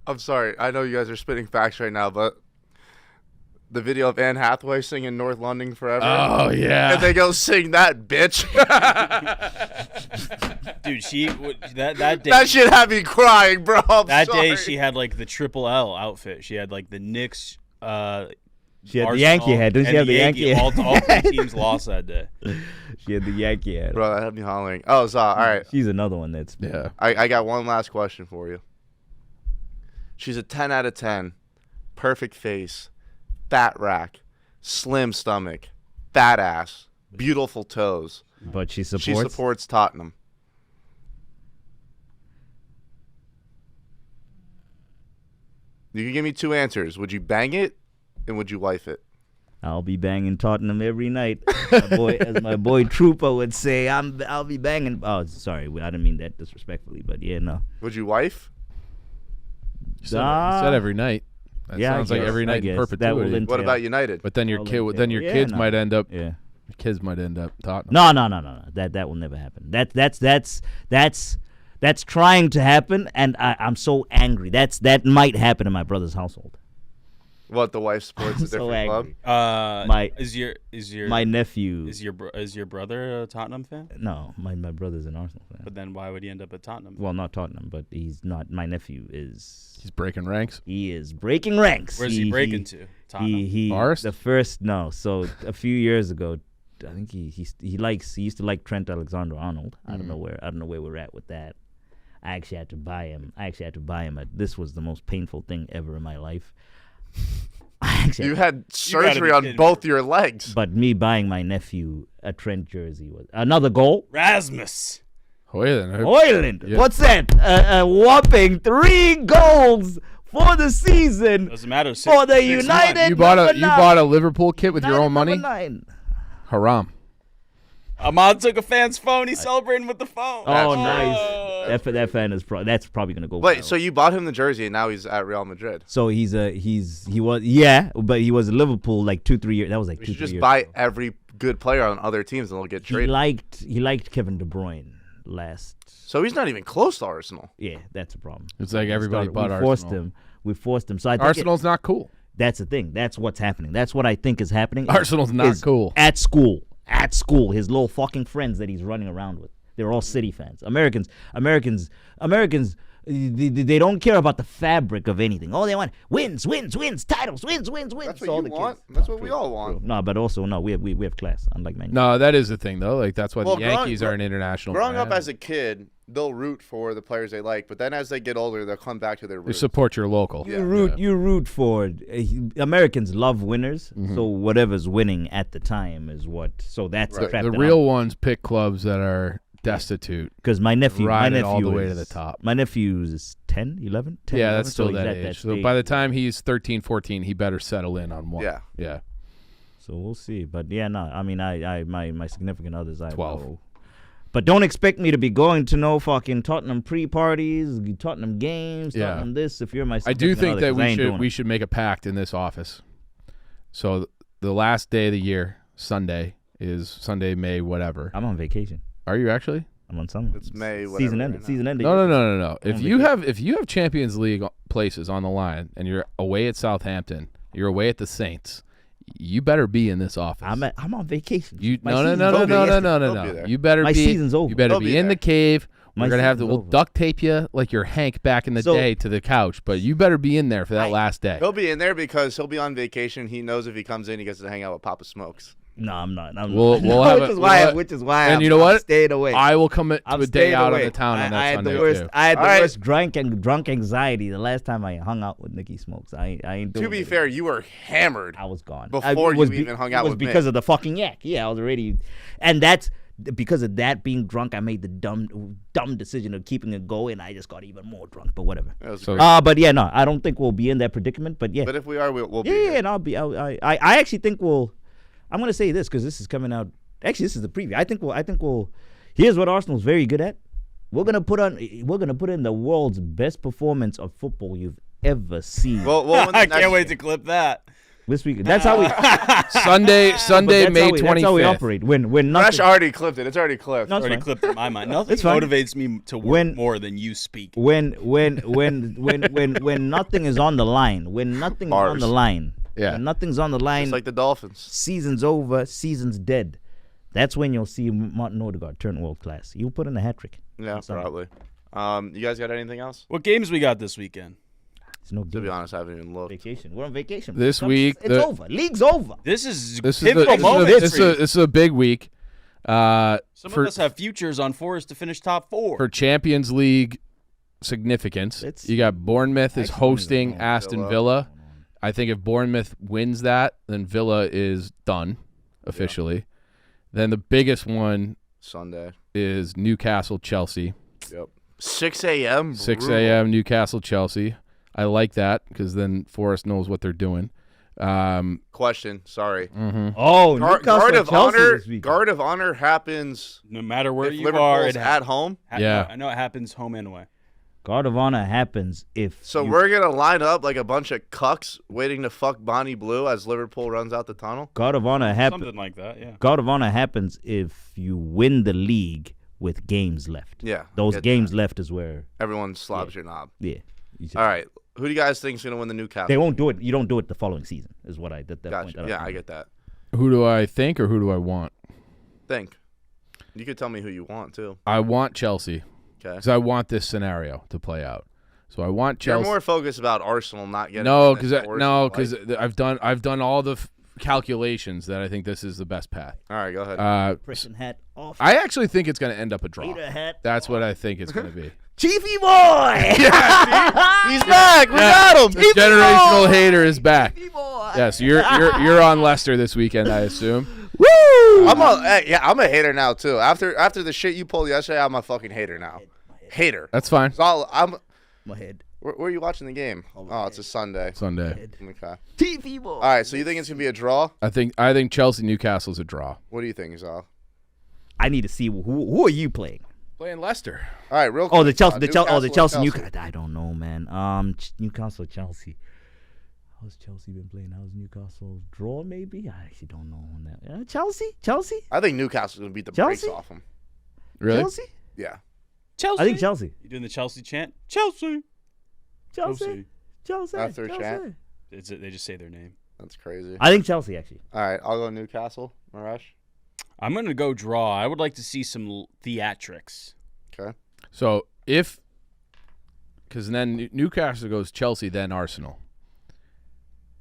I'm sorry. I know you guys are spitting facts right now, but the video of Anne Hathaway singing North London Forever. Oh yeah. If they go sing that, bitch. Dude, that day That shit had me crying, bro. I'm that day sorry. she had like the triple L outfit. She had like the Knicks, She had Arsenal, the Yankee head. Didn't she and have the Yankee head? all three teams lost that day. She had the Yankee head. Bro, that had me hollering. Oh, so all right. She's another one that's Yeah. I got one last question for you. She's a 10 out of 10. Perfect face. Fat rack. Slim stomach. Fat ass. Beautiful toes. But she She supports. supports Tottenham. You can give me two answers. Would you bang it and would you wife it? I'll be banging Tottenham every night. As my boy Trooper would say, I'll be banging. Oh, sorry, I didn't mean that disrespectfully, but yeah, no. Would you wife? You said every night. That Yeah, I sounds like guess- every I night in guess. That will perpetuity. entail- What about United? But then your Well, kids no. might end up Yeah. kids might end up Tottenham. No. That will never happen. That's trying to happen, and I'm so angry. That might happen in my brother's household. What, the wife supports a I'm so different club? My My my nephew. is your brother a Tottenham fan? No, my brother's an Arsenal fan. But then why would he end up at Tottenham? Well, not Tottenham, but he's not. My nephew is. He's breaking ranks. He is breaking ranks. Where's he breaking to? Tottenham. He Forest? the first no. So a few years ago, I think he used to like Trent Alexander-Arnold. I don't know where we're at with that. I actually had to buy him. This was the most painful thing ever in my life. You had surgery be on kidding both your legs. But me buying my nephew a Trent jersey was another goal. Rasmus. Hoyland, Yeah. what's that? A whopping 3 goals for the season Doesn't matter. for the 6-1. United. You bought number you nine. bought a Liverpool kit with your own money? Number 9. Haram. Ahmad took a fan's phone. He's celebrating with the phone. Oh, Oh. nice. That fan is that's probably gonna go. Wait, viral. so you bought him the jersey and now he's at Real Madrid? So he was but he was at Liverpool like 2-3 years. That was like You 2-3 should just years buy ago. every good player on other teams and they'll get He traded. liked Kevin De Bruyne last. So he's not even close to Arsenal. Yeah, that's a problem. It's like everybody bought we forced Arsenal. him. We forced him. So I think Arsenal's not cool. that's the thing. That's what's happening. That's what I think is happening. Arsenal's not Is cool. At school, his little fucking friends that he's running around with. They're all City fans. Americans. They don't care about the fabric of anything. All they want wins, titles, wins. That's what all you the want. kids. That's what we all want. No, but also we have class, unlike Man. No, that is the thing though. Like that's why Well, the Yankees are an international. Growing up brand. as a kid, they'll root for the players they like, but then as they get older, they'll come back to their You roots. support your local. You root for Americans love winners, so whatever's winning at the time is what. So that's the crap. The real ones pick clubs that are destitute. Because my nephew all the way to the top. My nephew is 10, 11? 10, Yeah, 11, that's still he's that at age. So stage. by the time he's 13, 14, he better settle in on one. Yeah. Yeah. So we'll see. But yeah, no, I mean, my significant others, 12. know. But don't expect me to be going to no fucking Tottenham pre-parties, Tottenham games, Yeah. Tottenham this. If you're my I do significant think other, that 'cause I ain't doing we it. should make a pact in this office. So the last day of the year, Sunday, is Sunday, May, whatever. I'm on vacation. Are you actually? I'm on summer. It's May, whatever. Season right ended. now. Season ended. No. I'm If on you vacation. have Champions League places on the line and you're away at Southampton, you're away at the Saints, you better be in this office. I'm on vacation. You My no. season's over. They'll be there. You better My be. season's over. You better They'll be be in there. the cave. My We're gonna have to. season's We'll over. duct tape you like your Hank back in the So- day to the couch, but you better be in there for that last day. He'll be in there because he'll be on vacation. He knows if he comes in, he gets to hang out with Papa Smokes. No, I'm not. We'll have which is why and I'm, you know I'm what? staying away. I will commit to I'm a day staying out away. on the town on that I had Sunday the worst. too. I had the All right. worst drunk anxiety the last time I hung out with Nicky Smokes. I ain't doing To be it. fair, you were hammered. I was gone Before it was you even hung out It was with me. because of the fucking yak. Yeah, I was already, and that's because of that being drunk. I made the dumb decision of keeping it going. I just got even more drunk. But whatever. That was So- great. But yeah, no, I don't think we'll be in that predicament. But yeah, But if we are, we'll be yeah, here. and I'll be. I actually think we'll. I'm gonna say this because this is coming out. Actually, this is the preview. I think we'll. Here's what Arsenal's very good at. We're gonna put in the world's best performance of football you've ever seen We'll win the I next can't wait game. to clip that. this week. That's how we. Sunday, May That's how we 25th. operate. When Fresh nothing. already clipped it. It's already clipped. No, it's Already fine. clipped in my mind. Nothing It's fine. motivates me to work When- more than you speak. When nothing is on the line. When nothing is on Bars. the line. Yeah. When nothing's on the line. Just like the Dolphins. Season's over. Season's dead. That's when you'll see Martin Odegaard turn world class. He'll put in a hat trick. Yeah, Sunday. probably. You guys got anything else? What games we got this weekend? It's no To good. be honest, I haven't even looked. Vacation. We're on vacation. This week, It's the- over. League's over. This is This is pivotal moment. this is a big week. Some For of us have futures on Forest to finish top 4. for Champions League significance, It's- you got Bournemouth is Actually, hosting Villa. Aston Villa. I think if Bournemouth wins that, then Villa is done officially. Then the biggest one Sunday. is Newcastle Chelsea. Yep. 6 a.m. 6 Brutal. a.m. Newcastle Chelsea. I like that because then Forest knows what they're doing. Question. Sorry. Oh, Guard Newcastle of Chelsea honor. this week. Guard of honor happens No matter where if you Liverpool's are, it at home. Yeah. I know it happens home and away. Guard of honor happens if. So you- we're gonna line up like a bunch of cucks waiting to fuck Bonnie Blue as Liverpool runs out the tunnel. Guard of honor happens. Something like that, yeah. Guard of honor happens if you win the league with games left. Yeah, Those get games left is where. Everyone slobs your knob. Yeah. you just- All right. Who do you guys think is gonna win the Newcastle? They won't do it. You don't do it the following season. Is what I that point. Gotcha. That Yeah, I made. get that. Who do I think or who do I want? Think. You could tell me who you want too. I want Chelsea Okay. because I want this scenario to play out. So I want You're Chelsea. more focused about Arsenal not getting. No, in than Forest, like- I've done all the calculations that I think this is the best path. All right, go ahead. Prison hat off. I actually think it's going to end up a draw. Hater hat. That's what I think it's going to be. Chiefy boy. He's back. We got him. The generational hater is back. Chiefy boy. Yes, you're on Leicester this weekend, I assume. Woo. I'm a hater now too. After the shit you pulled yesterday, I'm a fucking hater now. Hater. That's fine. My head. Where are you watching the game? Oh, it's a Sunday. Sunday. Okay. Chiefy boy. All right. So you think it's gonna be a draw? I think Chelsea Newcastle's a draw. What do you think, Zal? I need to see who are you playing? Playing Leicester. All right, real. Oh, the quick, Chelsea, Newcastle the or Chelsea, Newcastle. I don't know, man. Newcastle, Chelsea. How's Chelsea been playing? How's Newcastle draw? Maybe I actually don't know on that. Chelsea. I think Newcastle's gonna beat the brakes Chelsea? off them. Really? Chelsea. Yeah. Chelsea. I think Chelsea. You doing the Chelsea chant? Chelsea. Chelsea. After a chant? They just say their name. That's crazy. I think Chelsea actually. All right, I'll go Newcastle. Marash. I'm going to go draw. I would like to see some theatrics. Okay. So because then Newcastle goes Chelsea, then Arsenal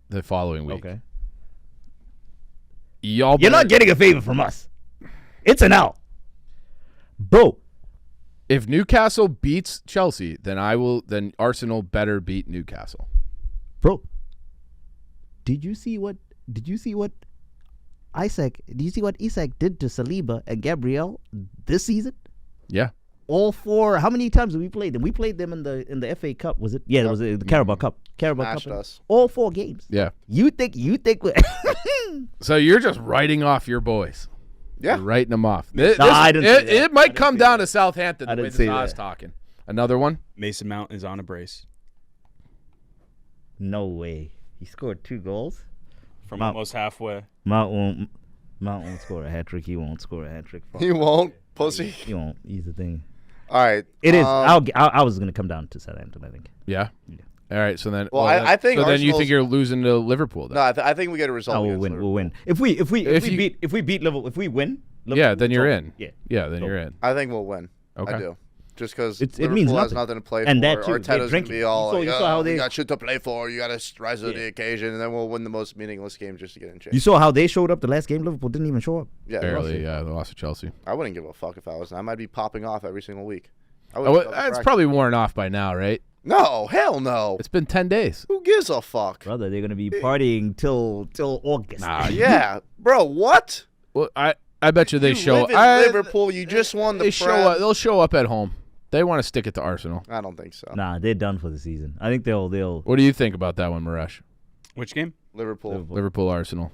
the following week. Okay. You're not getting a favor from us. It's an L. Bro. If Newcastle beats Chelsea, then Arsenal better beat Newcastle. Bro. Did you see what Isak did to Saliba and Gabriel this season? Yeah. All four. How many times did we play them? We played them in the FA Cup. Was it? Yeah, it was the Carabao Cup. Smashed us. All 4 games. Yeah. You think? So you're just writing off your boys. Yeah. You're writing them off. I didn't say that. It might come down to Southampton I the way didn't this say Oz that. talking. Another one? Mason Mount is on a brace No way. He scored 2 goals. from Mount. almost halfway. Mount won't score a hat trick. He won't score a hat trick. He won't, pussy. He won't. He's the thing. All right. It is. I was gonna come down to Southampton. I think. Yeah. Yeah. All right. So then. Well, I think. So then you Arsenal's- think you're losing to Liverpool? Then? No, I think we get a result. We'll against win. Liverpool. We'll win. If we beat Liverpool, if we win. Liverpool, Yeah. Then you're it's in. over. Yeah. Yeah. Then you're in. I think we'll win. Okay. I do. Just because It Liverpool means has nothing. nothing to play And for. that too, they're Arteta's gonna drinking. be all You like, saw how we they- got shit to play for. You got to rise to the Yeah. occasion, and then we'll win the most meaningless game just to get in shape. You saw how they showed up the last game. Liverpool didn't even show up. Yeah, Barely. Yeah. They lost to Chelsea. I wouldn't give a fuck if I was. I might be popping off every single week. It's probably worn off by now, right? No, hell no. It's been 10 days. Who gives a fuck? Brother, they're gonna be partying till August. Nah. Yeah, bro. What? Well, I bet you they You show. live in Liverpool. You just won the. They show up. They'll show up at home. They want to stick it to Arsenal. I don't think so. Nah, they're done for the season. I think they'll. What do you think about that one, Maresh? Which game? Liverpool. Liverpool, Arsenal,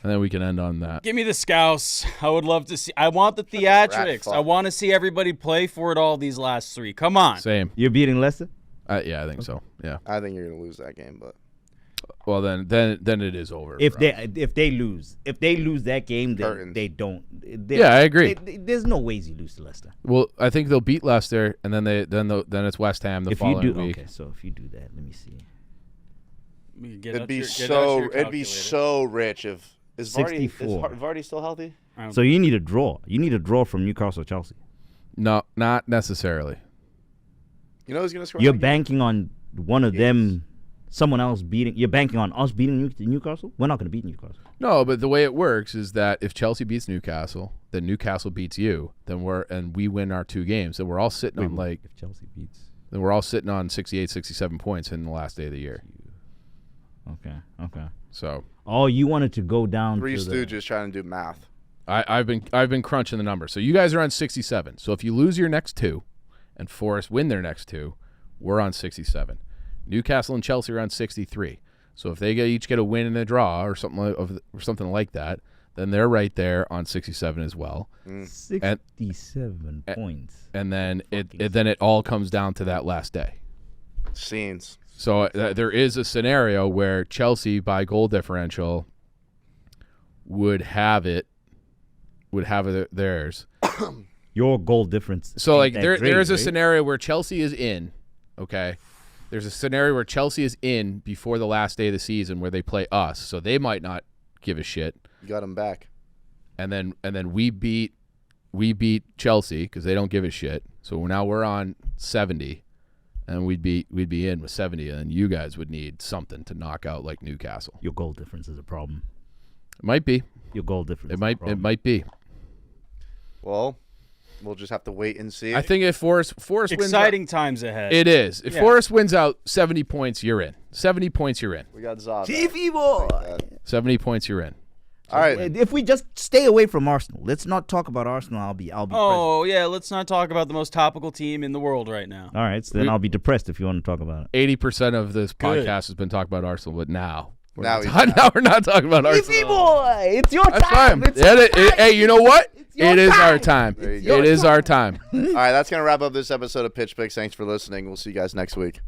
and then we can end on that. Give me the Scouse. I would love to see. I want the rat theatrics. fuck. I want to see everybody play for it all these last 3. Come on. Same. You're beating Leicester. Yeah, I think so. Yeah. I think you're gonna lose that game, but Well, then it is over. If for us. they lose that game, Curtains. they don't. Yeah, I agree. There's no ways you lose to Leicester. Well, I think they'll beat Leicester, and then it's West Ham the If you following do, week. okay. So if you do that, let me see. it'd be so rich if is Vardy 64. Vardy still healthy? So you need a draw. You need a draw from Newcastle, Chelsea. No, not necessarily. You know who's gonna score? You're that game? banking on one of them, someone else beating. You're banking on us beating Newcastle. We're not going to beat Newcastle. No, but the way it works is that if Chelsea beats Newcastle, then Newcastle beats you, then we win our 2 games. Then we're all sitting on If Chelsea beats. then we're all sitting on 68, 67 points in the last day of the year. Okay. So Oh, you wanted to go down Three to Stooges trying to do math. I've been crunching the numbers. So you guys are on 67. So if you lose your next 2, and Forest win their next 2, we're on 67. Newcastle and Chelsea are on 63. So if they each get a win and a draw or something like that, then they're right there on 67 as well. 67 points. And then it all comes down to that last day. Scenes. So there is a scenario where Chelsea by goal differential would have theirs. Your goal difference. So like ain't that there is a great, right? scenario where Chelsea is in, okay? There's a scenario where Chelsea is in before the last day of the season where they play us. So they might not give a shit. You got him back. And then we beat Chelsea cuz they don't give a shit. So now we're on 70 and we'd be in with 70 and you guys would need something to knock out like Newcastle. Your goal difference is a problem. It might be. Your goal difference. It might be. Well, we'll just have to wait and see. I think if Forest wins Exciting times ahead. it is. If Yeah. Forest wins out 70 points, you're in. 70 points, you're in. We got Zav. TV boy. 70 points, you're in. All right. If we just stay away from Arsenal, let's not talk about Arsenal. I'll be Oh, yeah, let's not talk about the most topical team in the world right now. depressed. All right, so then I'll be depressed if you want to talk about it. 80% of this Good. podcast has been talking about Arsenal, but now we're Now not he's talking- now we're not talking about Arsenal. TV boy, it's your That's time. fine. It's your time. Hey, you know what? your It is our time. time. There you go. It is our time. All right, that's going to wrap up this episode of Pitch Picks. Thanks for listening. We'll see you guys next week.